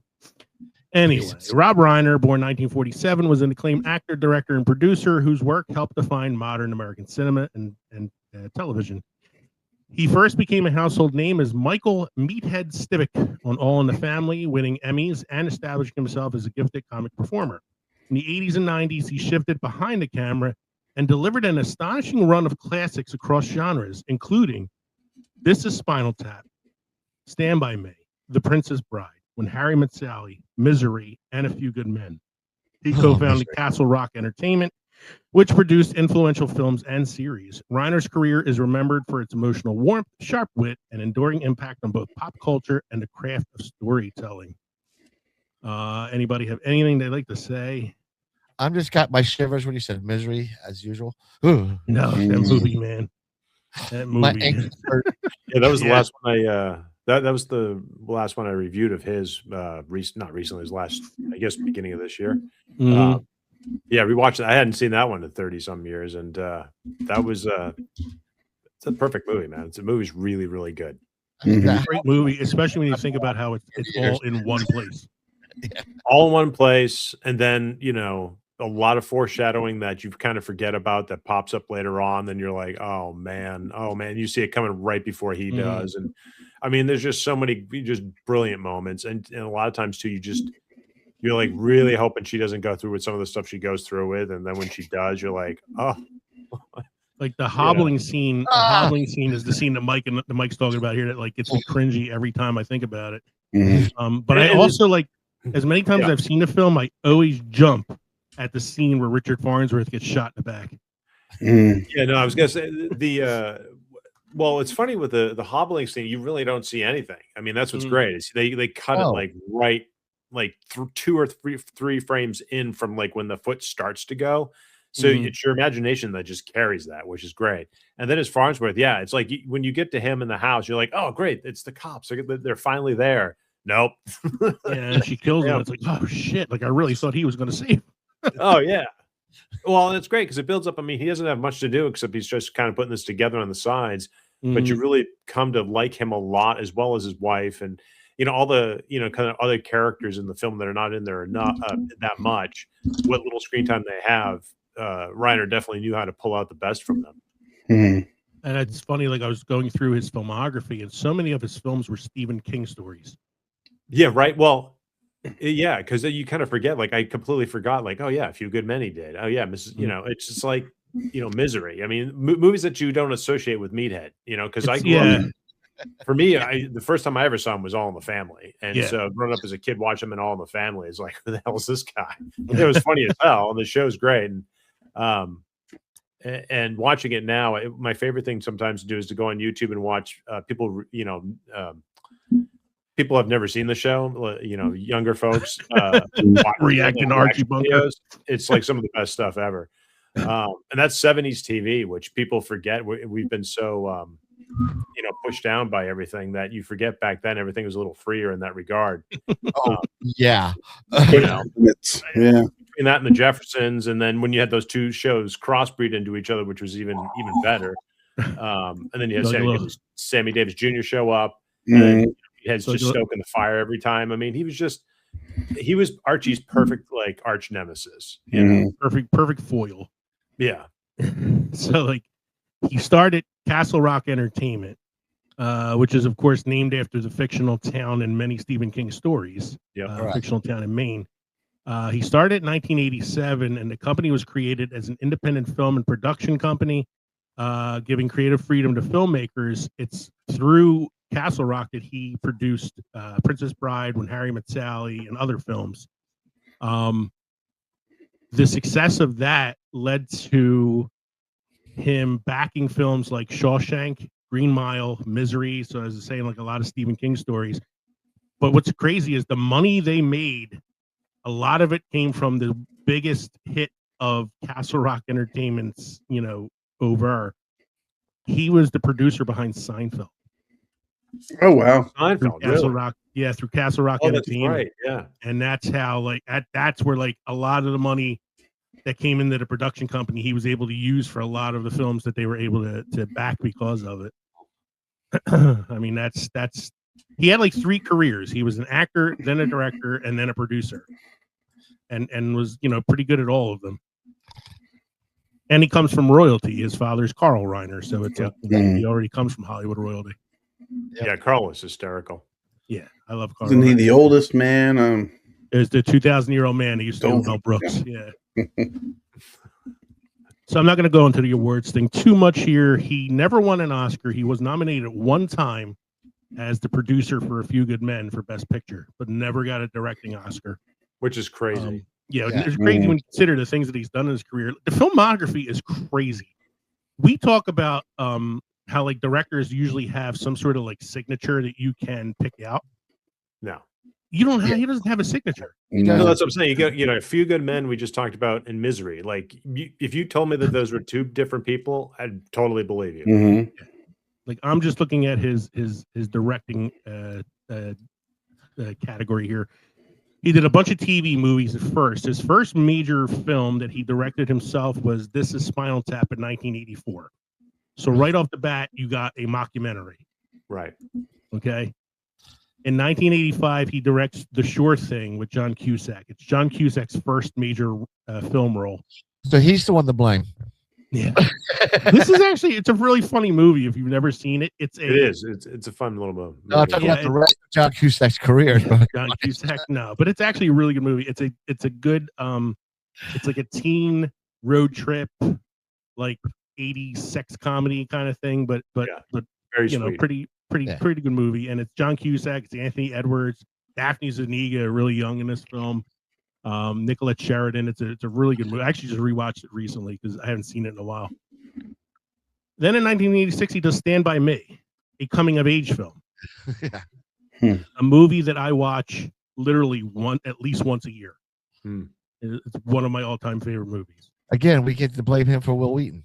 Anyway, Rob Reiner, born 1947, was an acclaimed actor, director, and producer whose work helped define modern American cinema and television. He first became a household name as Michael Meathead Stivic on All in the Family, winning Emmys and establishing himself as a gifted comic performer. In the 80s and 90s, he shifted behind the camera and delivered an astonishing run of classics across genres, including This Is Spinal Tap, Stand By Me, The Princess Bride, When Harry Met Sally, Misery, and A Few Good Men. He co-founded Castle Rock Entertainment, which produced influential films and series. Reiner's career is remembered for its emotional warmth, sharp wit, and enduring impact on both pop culture and the craft of storytelling. Anybody have anything they'd like to say? I'm just got my shivers when you said Misery, as usual. No, that movie, man. That movie. My ankles hurt. Yeah, that was the last one that was the last one I reviewed of his not recently, it was last, I guess, beginning of this year. Yeah, rewatched it. I hadn't seen that one in 30 some years, and that was it's a perfect movie, man. The movie's really, really good. It's a great movie, especially when you think about how it's all in one place. All in one place, and then a lot of foreshadowing that you kind of forget about that pops up later on. Then you're like, oh man, you see it coming right before he does. And I mean, there's just so many just brilliant moments, and a lot of times too, you're like really hoping she doesn't go through with some of the stuff she goes through with, and then when she does, you're like, oh. Like the hobbling scene. The hobbling scene is the scene that Mike's talking about here that like gets me cringy every time I think about it. But I also like, as many times as I've seen the film, I always jump at the scene where Richard Farnsworth gets shot in the back. Yeah, no, I was gonna say well, it's funny with the hobbling scene, you really don't see anything. I mean, that's what's great. Is they cut it like right, like through 2 or 3 frames in from like when the foot starts to go. So it's your imagination that just carries that, which is great. And then as Farnsworth, it's like when you get to him in the house, you're like, oh, great, it's the cops. They're finally there. Nope. And she kills him. It's like, oh shit! Like I really thought he was going to save. Oh yeah. Well, and it's great because it builds up. I mean, he doesn't have much to do except he's just kind of putting this together on the sides. But you really come to like him a lot, as well as his wife, and all the kind of other characters in the film that are not in there not that much. What little screen time they have, Reiner definitely knew how to pull out the best from them. And it's funny, like I was going through his filmography, and so many of his films were Stephen King stories. Yeah, right. Well, yeah, because you kind of forget. Like I completely forgot. Like, oh yeah, A Few Good Men he did. Oh yeah, Mrs. It's just like Misery. I mean, movies that you don't associate with Meathead. Because I grew up. For me, the first time I ever saw him was All in the Family, and so growing up as a kid, watching him in All in the Family is like, who the hell is this guy? It was funny as hell, and the show's great. And watching it now, my favorite thing sometimes to do is to go on YouTube and watch people people have never seen the show, younger folks reacting to Archie Bunker. videos, it's like some of the best stuff ever. And that's 70s TV, which people forget. We've been so pushed down by everything that you forget back then everything was a little freer in that regard. Yeah. Yeah. Between that and the Jeffersons, and then when you had those two shows crossbreed into each other, which was even better. And then you had Sammy Davis Jr. show up, and he has just stoking the fire every time. I mean, he was Archie's perfect like arch nemesis. Perfect foil. Yeah. So like he started Castle Rock Entertainment, which is of course named after the fictional town in many Stephen King stories. Fictional town in Maine. He started in 1987, and the company was created as an independent film and production company, giving creative freedom to filmmakers. It's through Castle Rock that he produced Princess Bride, When Harry Met Sally, and other films. The success of that led to him backing films like Shawshank, Green Mile, Misery. So as I was saying, like a lot of Stephen King stories. But what's crazy is the money they made, a lot of it came from the biggest hit of Castle Rock Entertainment's, over. He was the producer behind Seinfeld. Oh wow, Seinfeld, Castle Rock, through Castle Rock Entertainment. Right, yeah. And that's how that's where like a lot of the money that came into the production company he was able to use for a lot of the films that they were able to back because of it. I mean, that's he had like 3 careers. He was an actor, then a director, and then a producer, and was pretty good at all of them. And he comes from royalty. His father's Carl Reiner, so it's he already comes from Hollywood royalty. Yeah, Carl was hysterical. Yeah, I love Carl. Isn't he the oldest man? Is the 2,000-year-old man that used to do Mel Brooks. Yeah. So I'm not going to go into the awards thing too much here. He never won an Oscar. He was nominated one time as the producer for A Few Good Men for Best Picture, but never got a directing Oscar. Which is crazy. It's crazy when you consider the things that he's done in his career. The filmography is crazy. We talk about how like directors usually have some sort of like signature that you can pick out. No. You don't have. He doesn't have a signature. No, that's what I'm saying. You got, A Few Good Men we just talked about in Misery. Like, if you told me that those were 2 different people, I'd totally believe you. Mm-hmm. Like, I'm just looking at his directing category here. He did a bunch of TV movies at first. His first major film that he directed himself was This Is Spinal Tap in 1984. So right off the bat, you got a mockumentary. Right. Okay. In 1985, he directs The Sure Thing with John Cusack. It's John Cusack's first major film role. So he's the one to blame. Yeah. This is actually, it's a really funny movie if you've never seen it. It is. It's a fun little movie. No, I'm talking about the rest of John Cusack's career. John Cusack, no. But it's actually a really good movie. It's a good, it's like a teen road trip, like 80s sex comedy kind of thing, but very sweet. Pretty good movie. And it's John Cusack, it's Anthony Edwards, Daphne Zuniga, really young in this film. Nicolette Sheridan. It's a really good movie. I actually just rewatched it recently because I haven't seen it in a while. Then in 1986, he does Stand By Me, a coming of age film. A movie that I watch literally at least once a year. It's one of my all-time favorite movies. Again, we get to blame him for Will Wheaton.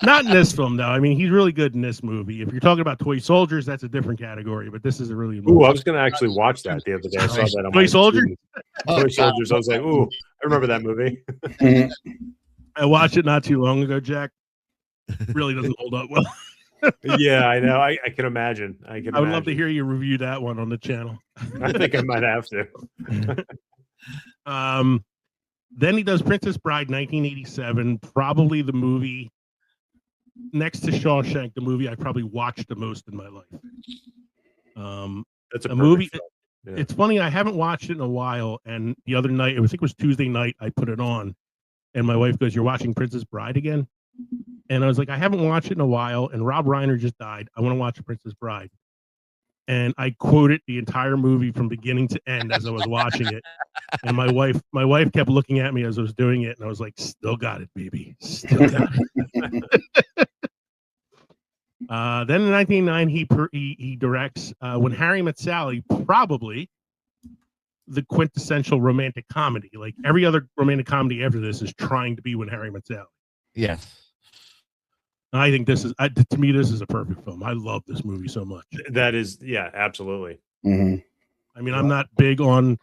Not in this film, though. I mean, he's really good in this movie. If you're talking about Toy Soldiers, that's a different category, but this is a really good movie. Ooh, I was going to actually watch that the other day. I saw that on Toy Soldiers? Toy Soldiers. I was like, ooh, I remember that movie. I watched it not too long ago, Jack. Really doesn't hold up well. Yeah, I know. I can imagine. I would love to hear you review that one on the channel. I think I might have to. Then he does Princess Bride, 1987, probably the movie next to Shawshank, the movie I probably watched the most in my life. That's a movie. Yeah. It's funny, I haven't watched it in a while, and the other night, I think it was Tuesday night, I put it on, and my wife goes, "You're watching Princess Bride again?" And I was like, I haven't watched it in a while, and Rob Reiner just died. I want to watch Princess Bride. And I quoted the entire movie from beginning to end as I was watching it. And my wife kept looking at me as I was doing it, and I was like, "Still got it, baby. Still got it." Then in 1999, he directs When Harry Met Sally, probably the quintessential romantic comedy. Like every other romantic comedy after this is trying to be When Harry Met Sally. Yes. I think this is, to me, this is a perfect film. I love this movie so much. That is, yeah, absolutely. Mm-hmm. I mean, I'm not big on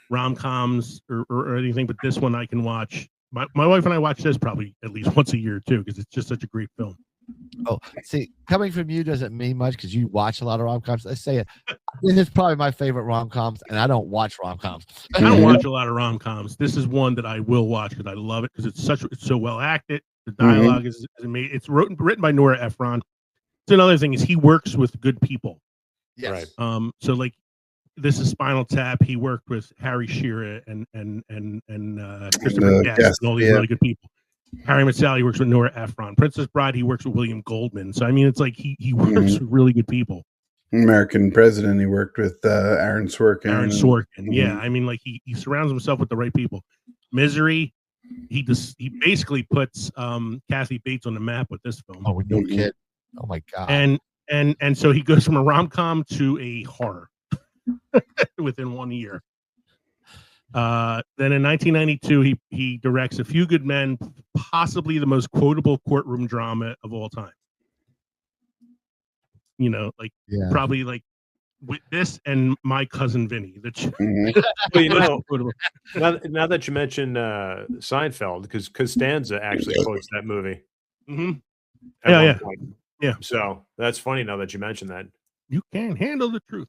rom-coms or anything, but this one I can watch. My wife and I watch this probably at least once a year too, because it's just such a great film. Oh, see, coming from you doesn't mean much because you watch a lot of rom-coms. Let's say it. This is probably my favorite rom-coms, and I don't watch rom-coms. I don't watch a lot of rom-coms. This is one that I will watch because I love it because it's so well acted. The dialogue is amazing. It's written by Nora Ephron. It's another thing is he works with good people. Yes. Right. So like this is Spinal Tap. He worked with Harry Shearer and Christopher Guest and all these really good people. Harry Met Sally works with Nora Ephron. Princess Bride, he works with William Goldman. So I mean, it's like he works with really good people. American President, he worked with Aaron Sorkin. Yeah. I mean, like he surrounds himself with the right people. Misery, he basically puts Kathy Bates on the map with this film. Oh, no kid. Oh my God. And so he goes from a rom-com to a horror within 1 year. Then in 1992, he directs A Few Good Men, possibly the most quotable courtroom drama of all time. You know, like probably like with this and My Cousin Vinny. Well, you know, now that you mention Seinfeld, because Costanza actually quotes that movie. Mm-hmm. Yeah. So that's funny now that you mention that. You can't handle the truth.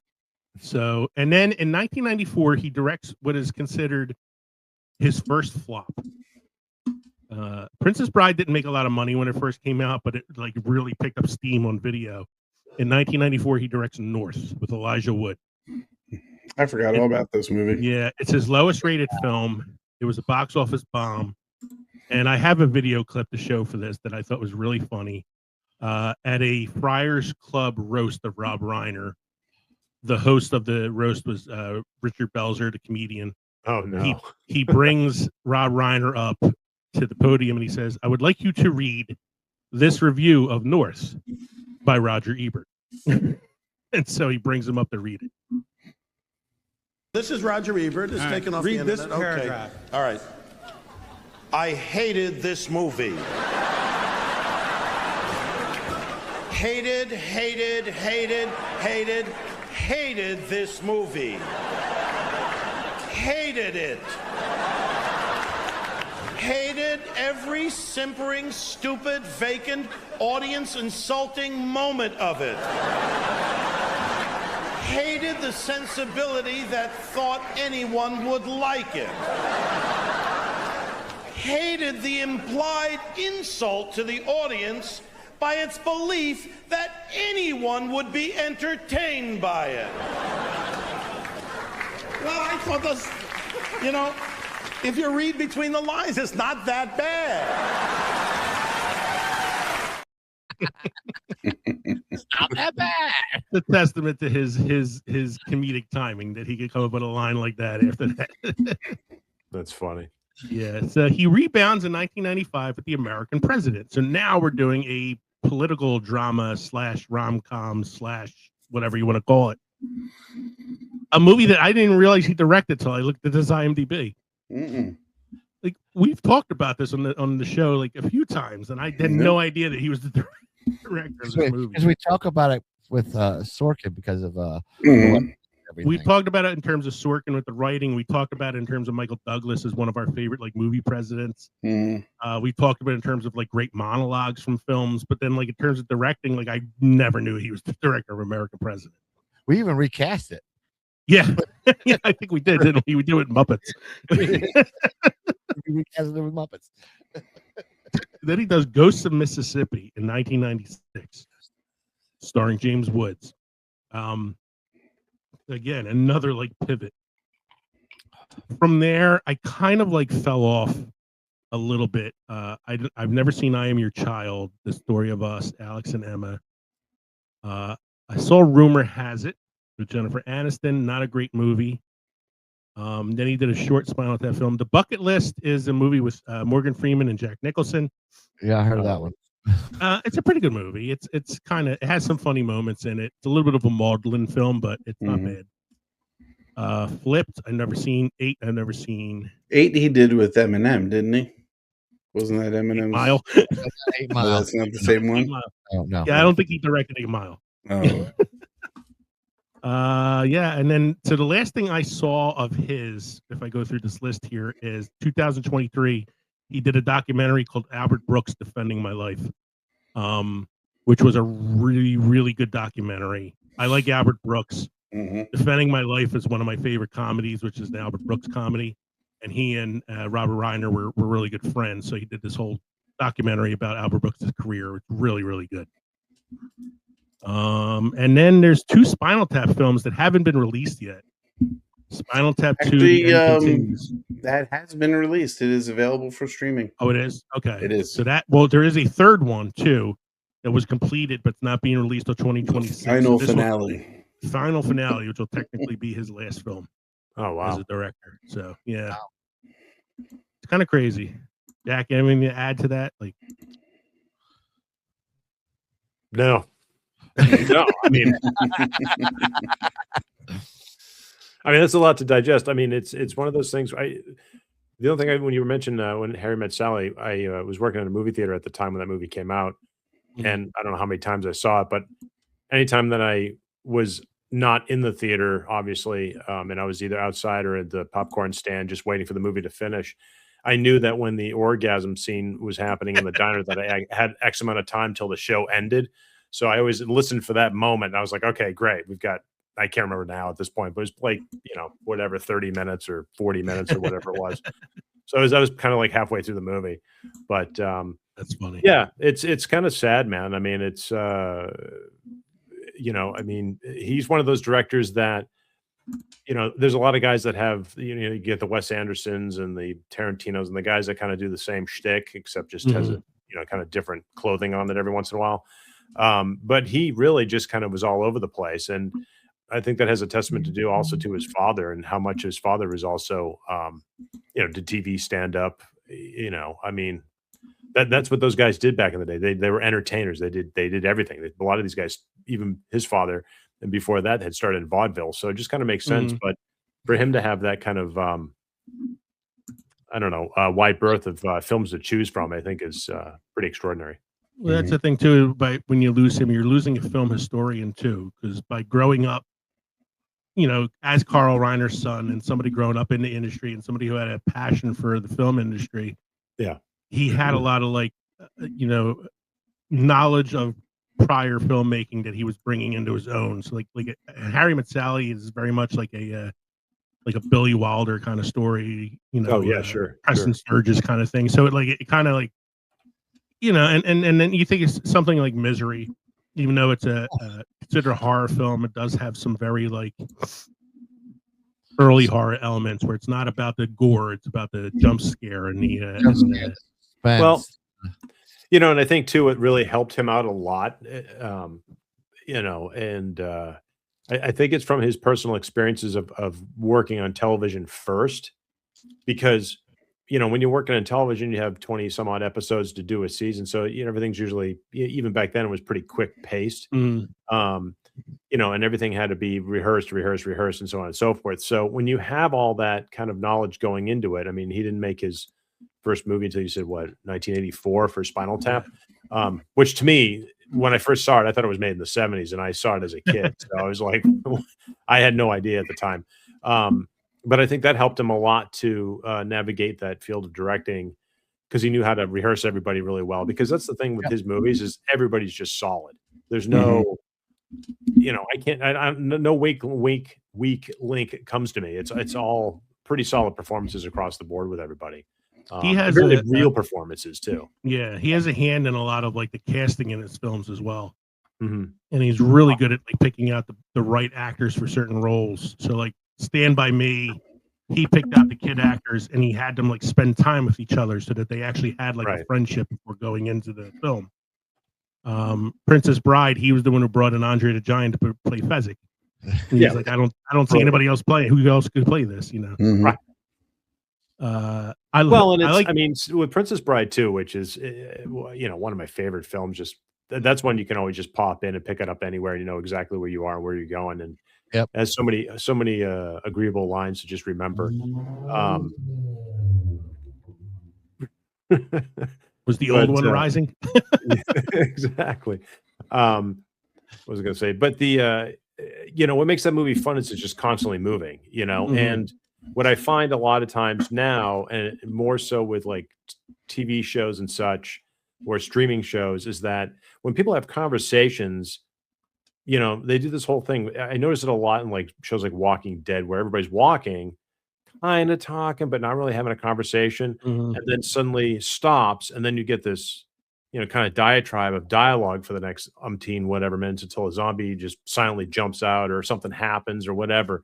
So, and then in 1994, he directs what is considered his first flop. Princess Bride didn't make a lot of money when it first came out, but it like really picked up steam on video. In 1994, he directs North with Elijah Wood. I forgot all about this movie. Yeah, it's his lowest rated film. It was a box office bomb. And I have a video clip to show for this that I thought was really funny. At a Friars Club roast of Rob Reiner, the host of the roast was Richard Belzer, the comedian. Oh, no. He brings Rob Reiner up to the podium and he says, I would like you to read this review of North by Roger Ebert. And so he brings him up to read it. This is Roger Ebert. It's taken off the internet. Read this paragraph. Okay. All right. I hated this movie. Hated this movie. Hated it. Hated every simpering, stupid, vacant, audience-insulting moment of it. Hated the sensibility that thought anyone would like it. Hated the implied insult to the audience by its belief that anyone would be entertained by it. Well, I thought this, you know, if you read between the lines, it's not that bad. It's not that bad. The testament to his comedic timing that he could come up with a line like that after that. That's funny. Yeah, so he rebounds in 1995 with The American President. So now we're doing a political drama / rom-com / whatever you want to call it. A movie that I didn't realize he directed till I looked at his IMDb. Like we've talked about this on the show like a few times, and I had no idea that he was the director of this movie. Because we talk about it with Sorkin because of we talked about it in terms of Sorkin with the writing. We talked about it in terms of Michael Douglas as one of our favorite like movie presidents. We talked about it in terms of like great monologues from films, but then like in terms of directing, like I never knew he was the director of American President. We even recast it. Yeah, yeah, I think we did, didn't we? We do it in Muppets. We recast it with Muppets. Then he does Ghosts of Mississippi in 1996, starring James Woods. Again, another like pivot. From there, I kind of like fell off a little bit. I've never seen I Am Your Child, The Story of Us, Alex and Emma. I saw Rumor Has It with Jennifer Aniston, not a great movie. Then he did a short Spinal Tap film. The Bucket List is a movie with Morgan Freeman and Jack Nicholson. Yeah, I heard of that one. It's a pretty good movie. It's kind of, it has some funny moments in it. It's a little bit of a maudlin film, but it's not bad. Flipped, I've never seen. 8, I've never seen. 8 he did with Eminem, didn't he? Wasn't that Eminem's? 8 Mile. 8 Oh, Mile. that's not the same one? Oh, no. Yeah, I don't think he directed 8 Mile. Oh. Yeah, and then so the last thing I saw of his, if I go through this list here, is 2023. He did a documentary called Albert Brooks Defending My Life, which was a really, really good documentary. I like Albert Brooks. Defending My Life is one of my favorite comedies, which is the Albert Brooks comedy. And he and Robert Reiner were really good friends. So he did this whole documentary about Albert Brooks' career. It's really, really good. And then there's 2 Spinal Tap films that haven't been released yet. Spinal Tap 2 continues. That has been released. It is available for streaming. Oh, it is? Okay. It is. So there is a third one too that was completed, but it's not being released till 2026. Final finale. Final finale, which will technically be his last film. Oh, wow. As a director. So yeah. Wow. It's kind of crazy. Jack, anything to add to that? Like, no. No, I mean, that's a lot to digest. I mean, it's one of those things. The only thing when you mentioned when Harry Met Sally, I was working at a movie theater at the time when that movie came out, and I don't know how many times I saw it, but anytime that I was not in the theater, obviously, and I was either outside or at the popcorn stand, just waiting for the movie to finish, I knew that when the orgasm scene was happening in the diner, that I had X amount of time till the show ended. So I always listened for that moment. And I was like, okay, great. We've got, I can't remember now at this point, but it was like, whatever, 30 minutes or 40 minutes or whatever it was. So I was kind of like halfway through the movie, but that's funny. Yeah, it's kind of sad, man. I mean, it's, he's one of those directors that, there's a lot of guys that have, you get the Wes Andersons and the Tarantinos and the guys that kind of do the same shtick, except just has a, kind of different clothing on it every once in a while. But he really just kind of was all over the place. And I think that has a testament to do also to his father and how much his father was also, did TV stand up, I mean, that's what those guys did back in the day. They were entertainers. They did everything. A lot of these guys, even his father, and before that had started in vaudeville. So it just kind of makes sense. But for him to have that kind of, wide berth of films to choose from, I think is pretty extraordinary. Well, that's the thing too. By when you lose him, you're losing a film historian too. Because by growing up, as Carl Reiner's son and somebody growing up in the industry and somebody who had a passion for the film industry, he had a lot of knowledge of prior filmmaking that he was bringing into his own. So like Harry Met Sally is very much like a Billy Wilder kind of story. Sure. Preston Sturges kind of thing. So it kind of like. And then you think it's something like Misery, even though it's considered a horror film, it does have some very early horror elements where it's not about the gore, it's about the jump scare and the well, and I think too, it really helped him out a lot, and I think it's from his personal experiences of working on television first, because when you're working on television, you have 20 some odd episodes to do a season. So, everything's usually, even back then, it was pretty quick paced, and everything had to be rehearsed, and so on and so forth. So when you have all that kind of knowledge going into it, I mean, he didn't make his first movie until you said, 1984 for Spinal Tap, which to me, when I first saw it, I thought it was made in the 70s, and I saw it as a kid. So I was like, I had no idea at the time. But I think that helped him a lot to navigate that field of directing, because he knew how to rehearse everybody really well. Because that's the thing with his movies is everybody's just solid. There's no, no weak link comes to me. It's all pretty solid performances across the board with everybody. He has really real performances too. Yeah, he has a hand in a lot of the casting in his films as well. And he's really good at picking out the right actors for certain roles. So Stand By Me, he picked out the kid actors and he had them spend time with each other so that they actually had a friendship before going into the film. Princess Bride, he was the one who brought in Andre the Giant to play Fezzik. He's I don't see anybody else play it. Who else could play this? Right. I like. I mean, with Princess Bride too, which is one of my favorite films. Just that's one you can always just pop in and pick it up anywhere. You know exactly where you are and where you're going, and Yep. has so many agreeable lines to just remember. Was the old one rising? Exactly. What was I going to say? But the what makes that movie fun is it's just constantly moving. And what I find a lot of times now, and more so with like TV shows and such, or streaming shows, is that when people have conversations, they do this whole thing. I notice it a lot in like shows like Walking Dead, where everybody's walking, kind of talking, but not really having a conversation, and then suddenly stops, and then you get this, kind of diatribe of dialogue for the next whatever minutes until a zombie just silently jumps out or something happens or whatever,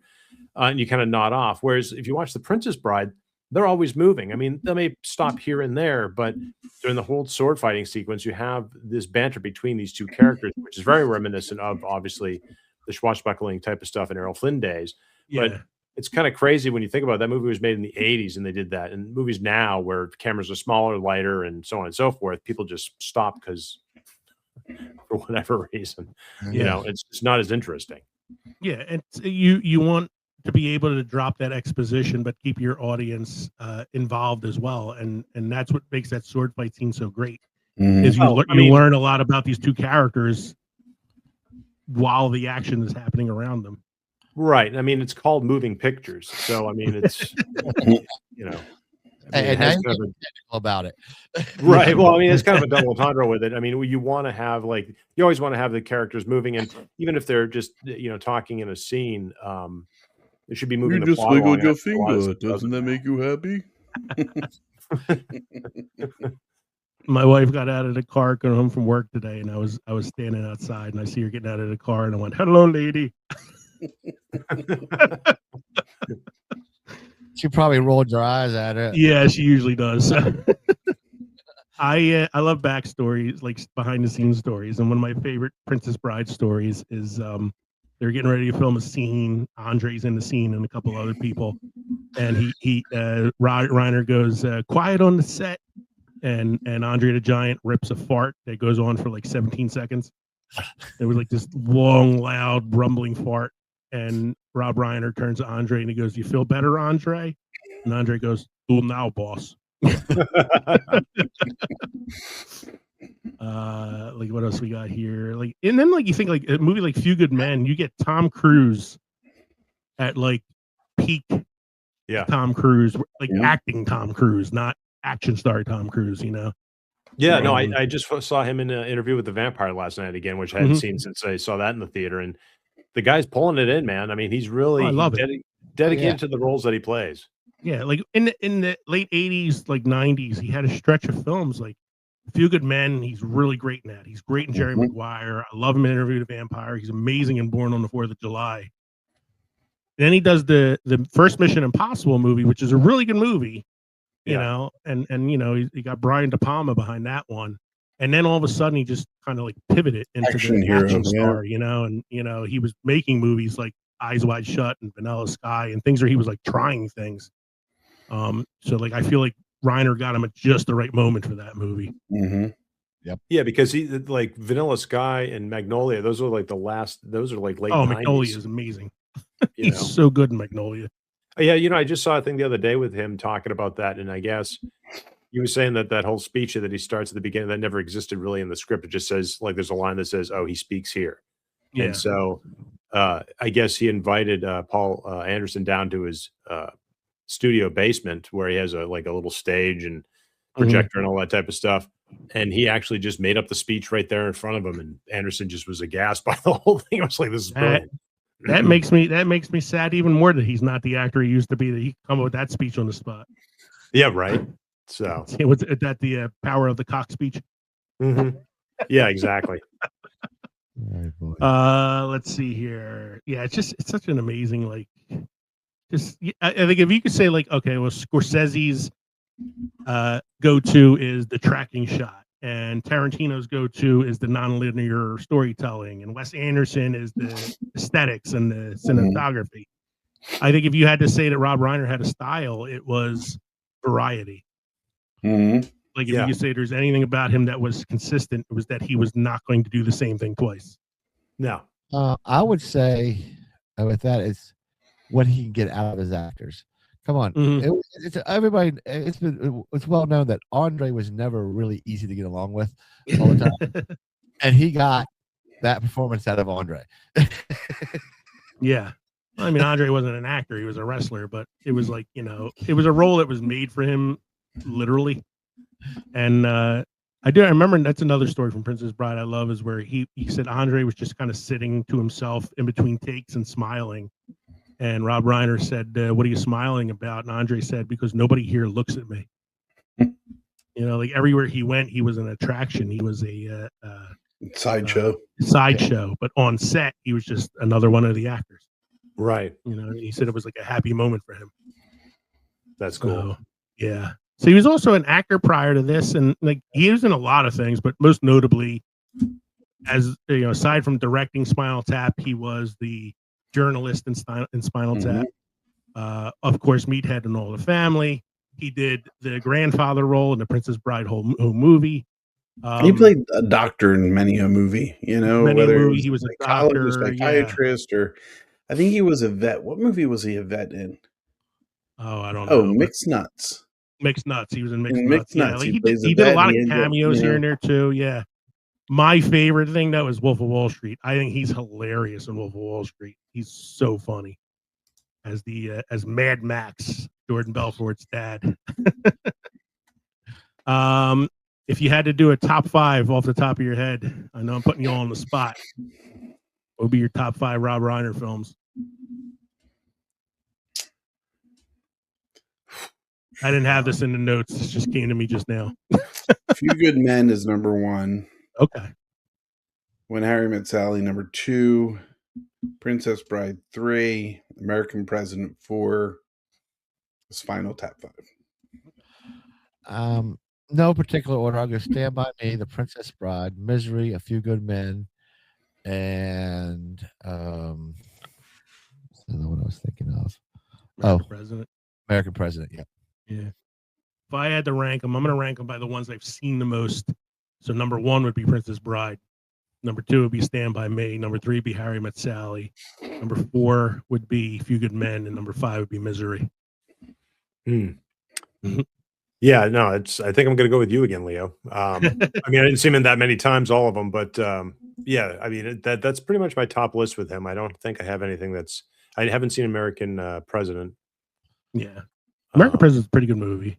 and you kind of nod off. Whereas if you watch The Princess Bride, they're always moving. I mean, they may stop here and there, but during the whole sword fighting sequence, you have this banter between these two characters, which is very reminiscent of obviously the swashbuckling type of stuff in Errol Flynn days. Yeah. But it's kind of crazy when you think about it. That movie was made in the 80s and they did that. And movies now where cameras are smaller, lighter, and so on and so forth, people just stop because for whatever reason, it's not as interesting. Yeah. And you want to be able to drop that exposition, but keep your audience involved as well. And that's what makes that sword fight scene so great. Is you learn a lot about these two characters while the action is happening around them. Right. I mean, it's called moving pictures. So, I mean, it's, and now you're technical about it. Right. Well, I mean, it's kind of a double entendre with it. I mean, you want to have you always want to have the characters moving, and even if they're just, talking in a scene, it should be moving. You just wiggled your finger. Doesn't that make you happy? My wife got out of the car going home from work today, and I was standing outside, and I see her getting out of the car, and I went, "Hello, lady." She probably rolled her eyes at it. Yeah, she usually does. I love backstories, like behind the scenes stories, and one of my favorite Princess Bride stories is they're getting ready to film a scene. Andre's in the scene and a couple other people, and Rob Reiner goes quiet on the set, and Andre the Giant rips a fart that goes on for like 17 seconds. It was like this long, loud, rumbling fart. And Rob Reiner turns to Andre and he goes, "You feel better, Andre?" And Andre goes, "Cool now, boss." Like what else we got here? Like, and then like you think like a movie like Few Good Men, you get Tom Cruise at like peak Tom Cruise, like acting Tom Cruise, not action star Tom Cruise, Yeah, no, I just saw him in an interview with the Vampire last night again, which I hadn't seen since I saw that in the theater, and the guy's pulling it in, man. I mean, he's really dedicated to the roles that he plays. Yeah, like in the late 80s, like 90s, he had a stretch of films like Few Good Men. He's really great in that. He's great in Jerry Maguire. I love him in Interview with a Vampire. He's amazing in Born on the 4th of July. Then he does the first Mission Impossible movie, which is a really good movie, you know, and he got Brian De Palma behind that one. And then all of a sudden he just kind of like pivoted into the action star, and he was making movies like Eyes Wide Shut and Vanilla Sky and things where he was like trying things. So like I feel like Reiner got him at just the right moment for that movie. Yep. Yeah, because he like Vanilla Sky and Magnolia, those are like those are like late 90s. Magnolia is amazing. He's so good in Magnolia. Yeah, I just saw a thing the other day with him talking about that, and I guess he was saying that whole speech that he starts at the beginning that never existed really in the script. It just says like there's a line that says, "Oh, he speaks here," and so I guess he invited Paul Anderson down to his studio basement where he has a little stage and projector and all that type of stuff, and he actually just made up the speech right there in front of him, and Anderson just was aghast by the whole thing. I was like, "This is brilliant." That makes me sad even more that he's not the actor he used to be. That he come up with that speech on the spot. Yeah, right. So was that the power of the cock speech? Yeah, exactly. Let's see here. Yeah, it's such an amazing I think if you could say like, okay, well, Scorsese's go-to is the tracking shot, and Tarantino's go-to is the nonlinear storytelling, and Wes Anderson is the aesthetics and the cinematography. I think if you had to say that Rob Reiner had a style, it was variety. Mm-hmm. Like if you say there's anything about him that was consistent, it was that he was not going to do the same thing twice. No. I would say with that is what he can get out of his actors. Come on, it's everybody. It's well known that Andre was never really easy to get along with all the time, and he got that performance out of Andre. Yeah, I mean Andre wasn't an actor; he was a wrestler, but it was like it was a role that was made for him, literally. And I remember that's another story from Princess Bride I love is where he said Andre was just kind of sitting to himself in between takes and smiling. And Rob Reiner said, what are you smiling about? And Andre said, because nobody here looks at me. Like everywhere he went, he was an attraction. He was a sideshow. But on set, he was just another one of the actors. Right. He said it was like a happy moment for him. That's cool. So, yeah. So he was also an actor prior to this, and like he was in a lot of things, but most notably, as aside from directing Spinal Tap, he was the journalist in Spinal Tap. Of course, Meathead and All the Family. He did the grandfather role in the Princess Bride whole movie. He played a doctor in many a movie. Whether he was a psychologist, doctor, psychiatrist, or I think he was a vet. What movie was he a vet in? Oh, I don't know. Mixed Nuts. Mixed Nuts. He was in Mixed Nuts. Yeah, like he did a lot of cameos here and there too. Yeah. My favorite thing that was Wolf of Wall Street. I think he's hilarious in Wolf of Wall Street. He's so funny as Mad Max, Jordan Belfort's dad. If you had to do a top 5 off the top of your head, I know I'm putting you all on the spot. What would be your top 5 Rob Reiner films? I didn't have this in the notes. This just came to me just now. Few Good Men is number 1. Okay. When Harry Met Sally, number 2. Princess Bride, 3. American President, 4. Spinal Tap, 5. No particular order. I'm going to Stand By Me, The Princess Bride, Misery, A Few Good Men, and what's the other one I was thinking of? American President. American President, yeah. Yeah. If I had to rank them, I'm going to rank them by the ones I've seen the most. So number 1 would be Princess Bride. Number 2 would be Stand By Me. Number 3 would be Harry Met Sally. Number 4 would be Few Good Men, and number 5 would be Misery. Yeah, no, I think I'm going to go with you again, Leo. I mean, I didn't see him in that many times, all of them, but yeah, I mean, that's pretty much my top list with him. I don't think I have anything I haven't seen American President. Yeah. American President's a pretty good movie.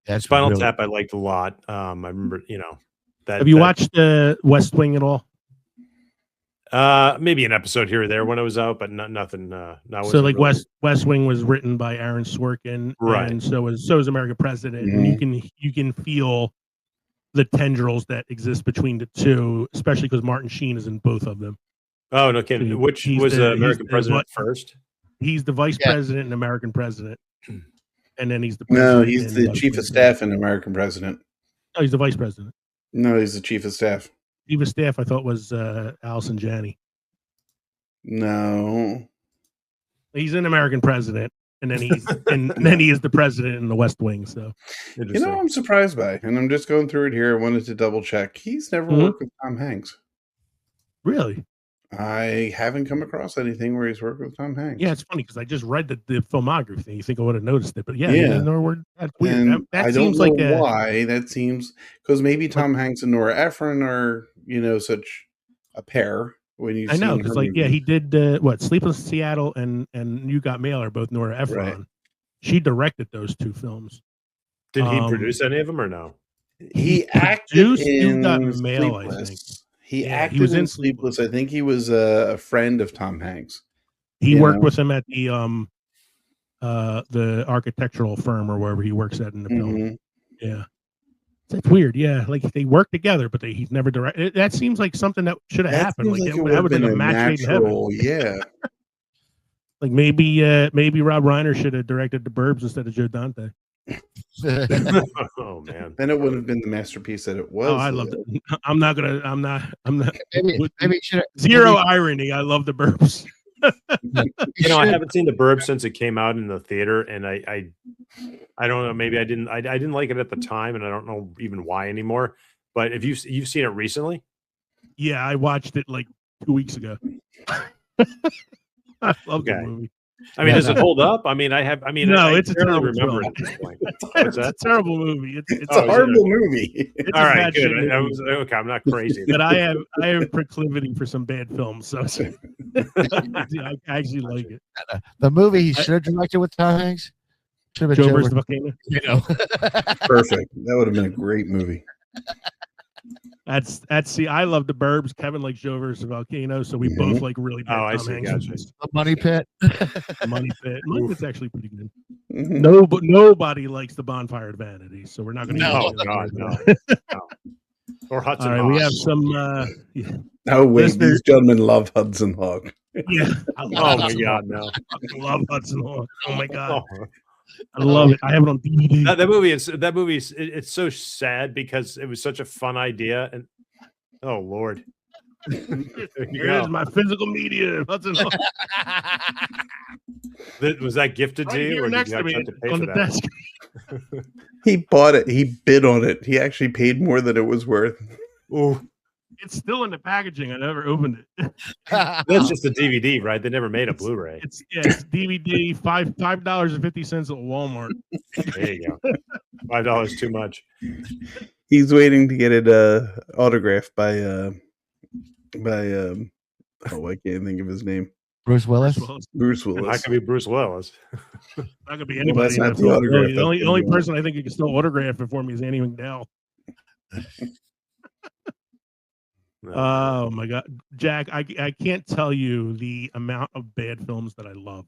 That's Spinal really... Tap I liked a lot. I remember, that. Have you watched West Wing at all? Maybe an episode here or there when it was out, but nothing. So like really... West Wing was written by Aaron Sorkin, right? And so is American President. And you can feel the tendrils that exist between the two, especially because Martin Sheen is in both of them. Oh no, kidding. So which was American President first? He's the vice president and American President. And then he's the he's the chief of staff in American President. Oh, he's the vice president. No, he's the chief of staff. Chief of staff, I thought was Allison Janney. No, he's an American President, and then he's and then he is the president in the West Wing. So, I'm surprised by, and I'm just going through it here. I wanted to double check. He's never worked with Tom Hanks. Really? I haven't come across anything where he's worked with Tom Hanks. Yeah, it's funny because I just read the filmography. You think I would have noticed it, but yeah. That's weird. And that I seems don't know like why. That seems because maybe Tom Hanks and Nora Ephron are such a pair. When you, I know because he did Sleepless in Seattle and You Got Mail are both Nora Ephron. Right. She directed those 2 films. Did he produce any of them or no? He acted in You Got Mail, Sleepless. I think. He was in Sleepless. I think he was a friend of Tom Hanks. He worked with him at the architectural firm or wherever he works at in the film. Yeah. That's weird. Yeah. Like they work together, but he's never directed. That seems like something that should have happened. Like that would have been a match made in heaven. Yeah. Like maybe Rob Reiner should have directed The Burbs instead of Joe Dante. Oh man, then it wouldn't have been the masterpiece that it was. Oh, I loved it. I'm not. Maybe zero irony. I love The Burbs. You know, I haven't seen The Burbs since it came out in the theater, and I don't know. Maybe I didn't like it at the time, and I don't know even why anymore. But if you've seen it recently, Yeah, I watched it like 2 weeks ago. I love the movie. I mean, does it hold up? I mean, no, I it's a barely terrible remember film. it at this point. It's a terrible movie. It's a horrible movie. It's All a right, bad shit good. movie. I was okay. I'm not crazy, But I have proclivity for some bad films, so I actually like it. The movie he should have directed with Tom Hanks should have been Joe versus Joe the Volcano. You know. Perfect. That would have been a great movie. That's see, I love The Burbs. Kevin likes Joe versus the Volcano, so we both like really bad I Tom see. Hanks Gotcha. movies. The Money Pit. Money Pit. Money Pit's actually pretty good. Mhm. No, but nobody likes The Bonfire of Vanity, so we're not going to. No, God, no. Or Hudson All right, we have Hawk. some. Oh wait, Listener- these gentlemen love Hudson Hawk. Yeah. I Oh love my Hudson God, Hawk. no. I fucking love Hudson Hawk. Oh my God. Oh. I love it. I have it on DVD. That movie is it's so sad because it was such a fun idea, and oh Lord, Here's my physical media. Hudson Hawk. Was that gifted Right to you, here or did next you to me actually have to pay on for the that? desk. He bought it. He bid on it. He actually paid more than it was worth. Ooh, It's still in the packaging. I never opened it. that's just a DVD, right? They never made a Blu-ray. It's DVD, $5.50 at Walmart. There you go. $5 too much. He's waiting to get it autographed by oh, I can't think of his name. Bruce Willis. Bruce And Willis. how can be Bruce Willis? Not gonna be Well, anybody. that's in not that the film. autograph. The only That's the- person I think you can still autograph it for me is Annie McDowell. Oh my God, Jack! I can't tell you the amount of bad films that I love.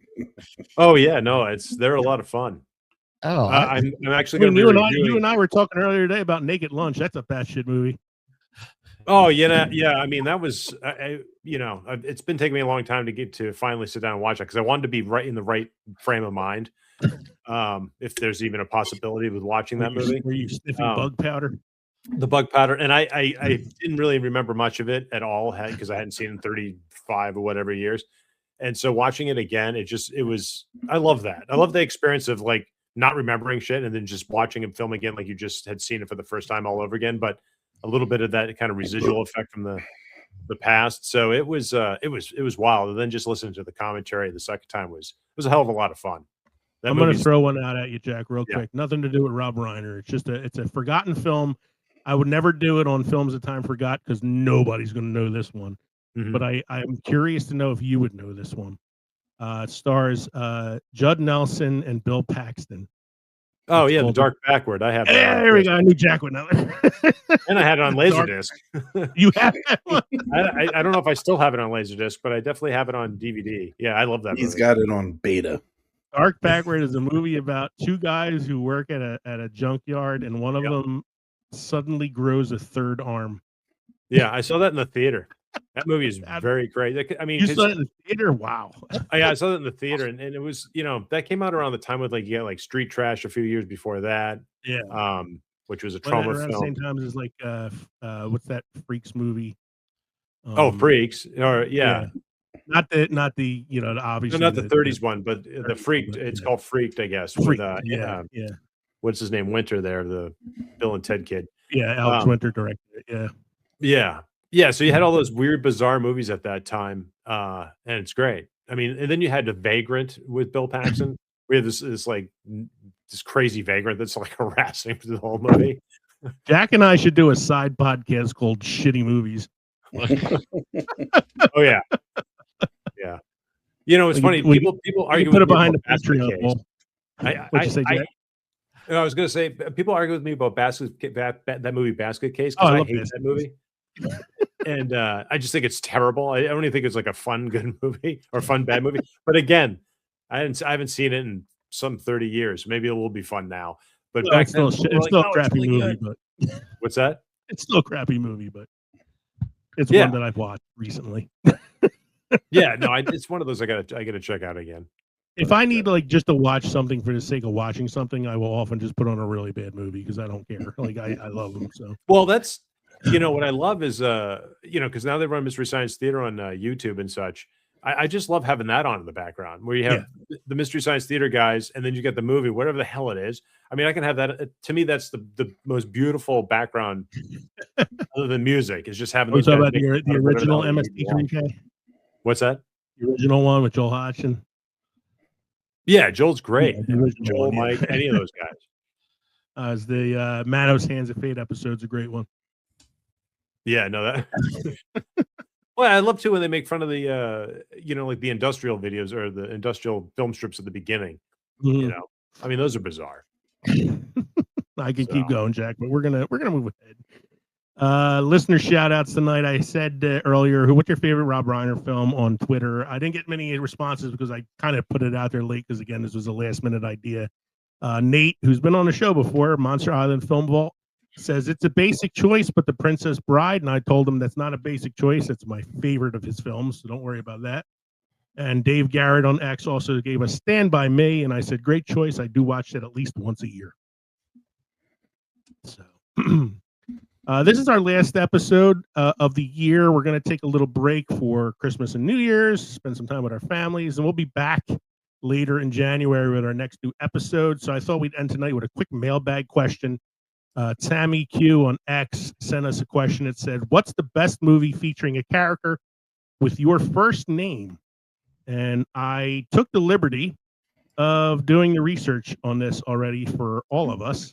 Oh yeah, no, they're a lot of fun. Oh, I'm actually I mean, going to be you reviewing. and I were talking earlier today about Naked Lunch. That's a bad shit movie. Oh yeah, yeah. I mean, that was it's been taking me a long time to get to finally sit down and watch it because I wanted to be right in the right frame of mind. If there's even a possibility with watching that movie, Were you sniffing bug powder? the bug powder, and I didn't really remember much of it at all because I hadn't seen it in 35 or whatever years, and so watching it again, I love that. I love the experience of like not remembering shit and then just watching him film again like you just had seen it for the first time all over again, but a little bit of that kind of residual effect from the past. So it was wild. And then just listening to the commentary the second time was a hell of a lot of fun. I'm going to throw one out at you, Jack, real quick. Nothing to do with Rob Reiner. It's just it's a forgotten film. I would never do it on Films That Time Forgot because nobody's going to know this one. Mhm. But I'm curious to know if you would know this one. It stars Judd Nelson and Bill Paxton. Oh It's yeah, the called Dark Backward. I have that. There we go. I knew Jack would know it. And I had it on Dark- Laserdisc. You have that one? I don't know if I still have it on Laserdisc, but I definitely have it on DVD. Yeah, I love that He's movie. got it on beta. Dark Backward is a movie about two guys who work at a junkyard, and one of them suddenly grows a third arm. Yeah, I saw that in the theater. That movie is very great. I mean, You saw it in the theater? Wow. yeah, I saw that in the theater, and it was that came out around the time with like Street Trash a few years before that. Yeah. Which was a Well, trauma around the same film. time as like what's that Freaks movie? Freaks, or yeah. Not the the obviously No, not the 30s one, but the Freaked. It's called Freaked, I guess. Freaked, With, yeah. What's his name? Winter there, the Bill and Ted kid. Yeah, Alex Winter directed it. Yeah. Yeah. So you had all those weird, bizarre movies at that time, and it's great. I mean, and then you had The Vagrant with Bill Paxton. We had this crazy vagrant that's like harassing through the whole movie. Jack and I should do a side podcast called Shitty Movies. Oh yeah, yeah. You know, it's funny. People argue put with it me behind the about Patreon Basket wall. Case. What'd you say, Jack? I was going to say people argue with me about that movie Basket Case Oh, because I I love hate Basket that movie. And I just think it's terrible. I don't even think it's like a fun good movie or fun bad movie. But again, I haven't seen it in some 30 years. Maybe it will be fun now. But No, back it's still, then, it's still a crappy movie, but what's that? it's still a crappy movie, but it's Yeah. one that I've watched recently. Yeah, no, it's one of those I gotta check out again. If I need like just to watch something for the sake of watching something, I will often just put on a really bad movie because I don't care. Like I love them. So Well, that's what I love is because now they run Mystery Science Theater on YouTube and such. I just love having that on in the background where you have the Mystery Science Theater guys, and then you get the movie, whatever the hell it is. I mean, I can have that. To me, that's the most beautiful background other than music is just having We're those guys talking about make the original whatever the hell you want. MST3K. What's that? The original one with Joel Hodgson. Yeah, Joel's great. Yeah, the original Joel, one, Mike, any of those guys. As the Manos Hands of Fate episode's a great one. Yeah, no, that. Well, I love too when they make fun of the, like the industrial videos or the industrial film strips at the beginning. Mhm. I mean, those are bizarre. I could keep going, Jack, but we're gonna move ahead. Listener shout outs tonight. I said earlier, what's your favorite Rob Reiner film on Twitter? I didn't get many responses because I kind of put it out there late because again, this was a last minute idea. Nate, who's been on the show before, Monster Island Film Vault, says it's a basic choice, but The Princess Bride, and I told him that's not a basic choice. It's my favorite of his films, so don't worry about that. And Dave Garrett on X also gave us Stand By Me, and I said, great choice. I do watch that at least once a year. So this is our last episode of the year. We're going to take a little break for Christmas and New Year's, spend some time with our families, and we'll be back later in January with our next new episode. So I thought we'd end tonight with a quick mailbag question. Tammy Q on X sent us a question. It said, what's the best movie featuring a character with your first name? And I took the liberty of doing the research on this already for all of us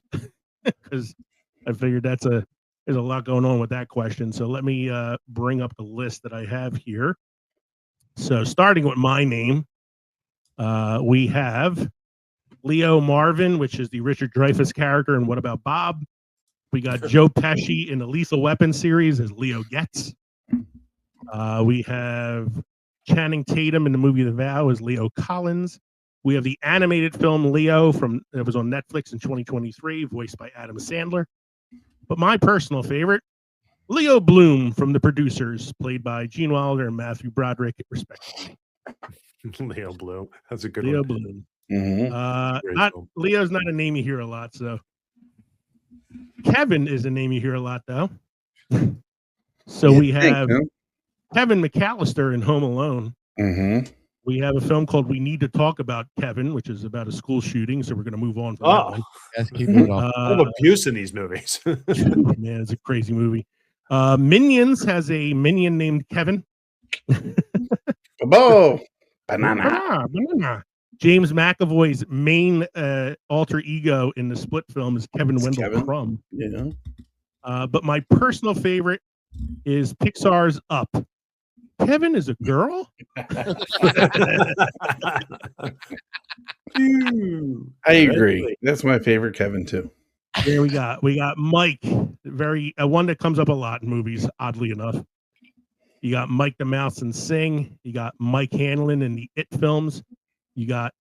because I figured there's a lot going on with that question. So let me bring up the list that I have here. So starting with my name, we have Leo Marvin, which is the Richard Dreyfuss character in What About Bob? We got Joe Pesci in the Lethal Weapon series as Leo Getz. We have Channing Tatum in the movie The Vow as Leo Collins. We have the animated film Leo that was on Netflix in 2023, voiced by Adam Sandler. But my personal favorite, Leo Bloom from The Producers, played by Gene Wilder and Matthew Broderick, respectively. Leo Bloom. That's a good Leo one. Bloom. Mm-hmm. Leo's not a name you hear a lot, so Kevin is a name you hear a lot, though. So we have Kevin McAllister in Home Alone. Mm-hmm. We have a film called We Need to Talk About Kevin, which is about a school shooting, so we're going to move on from that one. Let's keep moving on. A lot of abuse in these movies. Man, it's a crazy movie. Minions has a minion named Kevin. Banana. Banana. James McAvoy's main alter ego in the Split film is Kevin Wendell Crumb. Yeah. But my personal favorite is Pixar's Up. Kevin is a girl? I agree. That's my favorite Kevin too. There we got Mike, one that comes up a lot in movies, oddly enough. You got Mike the Mouse and Sing. You got Mike Hanlon in the It films. You got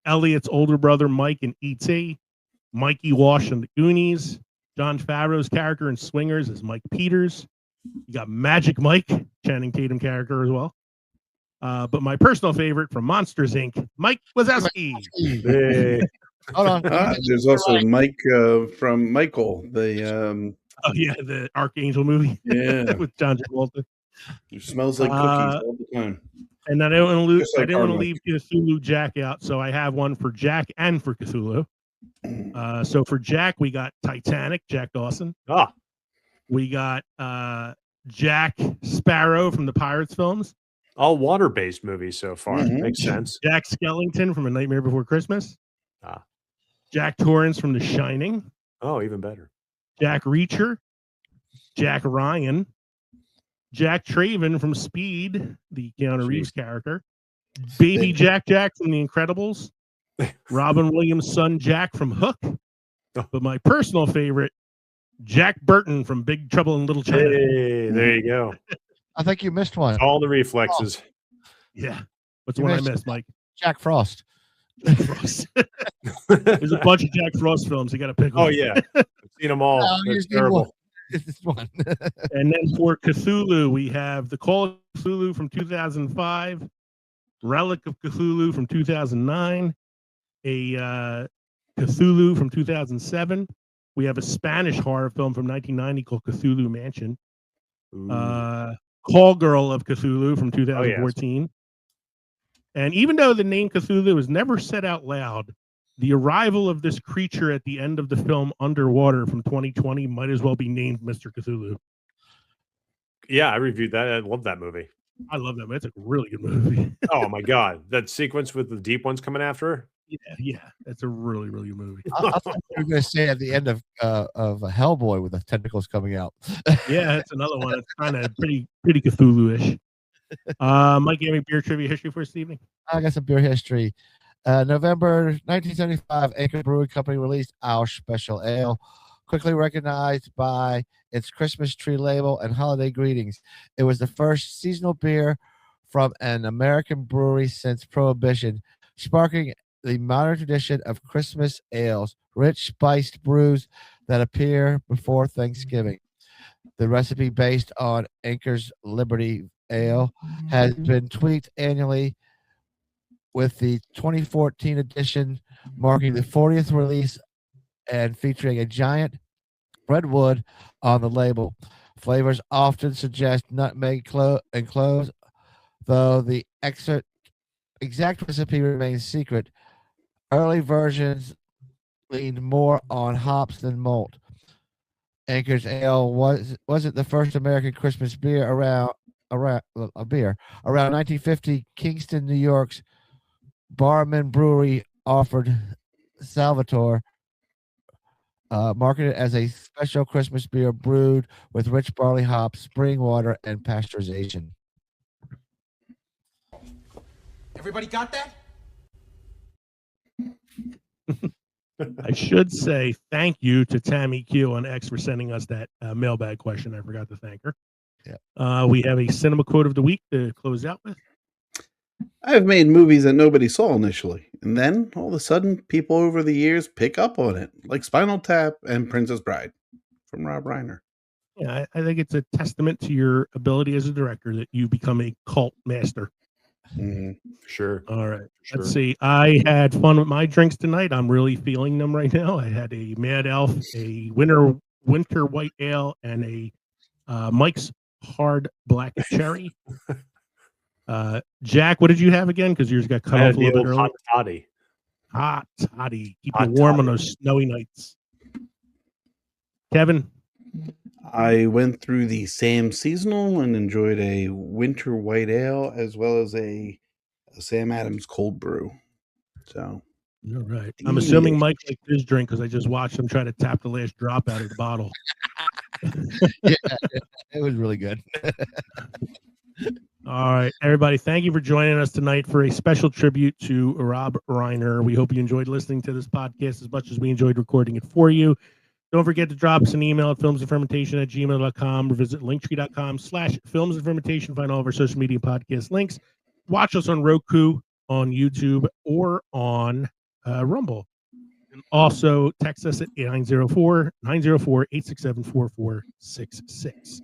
Elliot's older brother Mike in E.T., Mikey Walsh in the Goonies, John Favreau's character in Swingers is Mike Peters. You got Magic Mike, Channing Tatum character as well. But my personal favorite from Monsters Inc., Mike Wazowski. Hey. Hold on. There's also Mike from Michael, the the Archangel movie. Yeah, with John Travolta. He smells like cookies all the time. And I didn't want to leave Cthulhu Jack out, so I have one for Jack and for Cthulhu. So for Jack, we got Titanic, Jack Dawson. We got Jack Sparrow from the Pirates films. All water-based movies so far. Mm-hmm. Makes sense. Jack Skellington from A Nightmare Before Christmas. Jack Torrance from The Shining. Oh, even better. Jack Reacher. Jack Ryan. Jack Traven from Speed, the Keanu Reeves character. Baby Jack from The Incredibles. Robin Williams' son Jack from Hook. But my personal favorite, Jack Burton from Big Trouble in Little China. Hey, there you go. I think you missed one. All the reflexes. Yeah. What's the one I missed, Mike? Jack Frost. There's a bunch of Jack Frost films. You got to pick one. Oh, yeah. I've seen them all. That's terrible. This one. And then for Cthulhu, we have The Call of Cthulhu from 2005, Relic of Cthulhu from 2009, a Cthulhu from 2007. We have a Spanish horror film from 1990 called Cthulhu Mansion. Call Girl of Cthulhu from 2014. And even though the name Cthulhu was never said out loud, the arrival of this creature at the end of the film Underwater from 2020 might as well be named Mr. Cthulhu. Yeah, I reviewed that. I love that movie. I love that movie. It's a really good movie. Oh my god, that sequence with the deep ones coming after her. Yeah, that's a really, really good movie. I thought you were going to say at the end of Hellboy with the tentacles coming out. Yeah, that's another one. It's kind of pretty Cthulhu-ish. Mike, you have any beer trivia history for us this evening? I got some beer history. November 1975, Anchor Brewing Company released Our Special Ale, quickly recognized by its Christmas tree label and holiday greetings. It was the first seasonal beer from an American brewery since Prohibition, sparking the modern tradition of Christmas ales, rich spiced brews that appear before Thanksgiving. The recipe, based on Anchor's Liberty Ale, has been tweaked annually, with the 2014 edition marking the 40th release and featuring a giant redwood on the label. Flavors often suggest nutmeg and cloves, though the exact recipe remains secret. Early versions leaned more on hops than malt. Anchor's Ale wasn't the first American Christmas beer. Around 1950, Kingston, New York's Barman Brewery offered Salvatore, marketed as a special Christmas beer brewed with rich barley hops, spring water, and pasteurization. Everybody got that? I should say thank you to Tammy Q on X for sending us that mailbag question. I forgot to thank her. Yeah. We have a cinema quote of the week to close out with. I've made movies that nobody saw initially, and then all of a sudden, people over the years pick up on it, like Spinal Tap and Princess Bride from Rob Reiner. Yeah, I think it's a testament to your ability as a director that you become a cult master. Mm-hmm. Sure. All right. Sure. Let's see. I had fun with my drinks tonight. I'm really feeling them right now. I had a Mad Elf, a winter white ale, and a Mike's Hard Black Cherry. Jack, what did you have again? Because yours got cut off a little bit earlier. Hot toddy. Hot toddy. Keep Hot you warm toddy. on those snowy nights. Kevin? I went through the Sam Seasonal and enjoyed a winter white ale as well as a Sam Adams cold brew. So, all right. I'm assuming Mike liked his drink because I just watched him try to tap the last drop out of the bottle. Yeah, it was really good. All right, everybody, thank you for joining us tonight for a special tribute to Rob Reiner. We hope you enjoyed listening to this podcast as much as we enjoyed recording it for you. Don't forget to drop us an email at filmsandfermentation@gmail.com or visit linktree.com/filmsandfermentation. Find all of our social media podcast links. Watch us on Roku, on YouTube, or on Rumble. And also text us at 904-867-4466.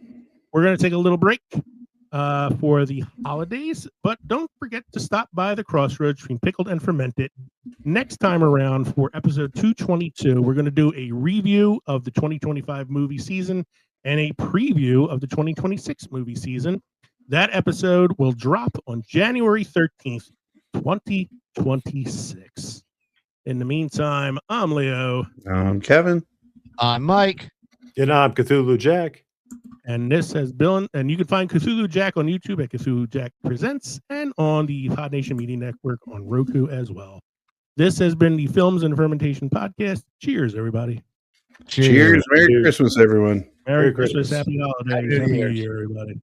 We're going to take a little break for the holidays, but don't forget to stop by the crossroads between pickled and fermented next time around for episode 222. We're going to do a review of the 2025 movie season and a preview of the 2026 movie season. That episode will drop on January 13th, 2026. In the meantime, I'm Leo. I'm Kevin. I'm Mike. And I'm Cthulhu Jack. And this has been, and you can find Cthulhu Jack on YouTube at Cthulhu Jack Presents and on the Pod Nation Media Network on Roku as well. This has been the Films and Fermentation Podcast. Cheers, everybody. Cheers. Merry Christmas, everyone. Merry Christmas. Happy holidays. Happy New Year, everybody.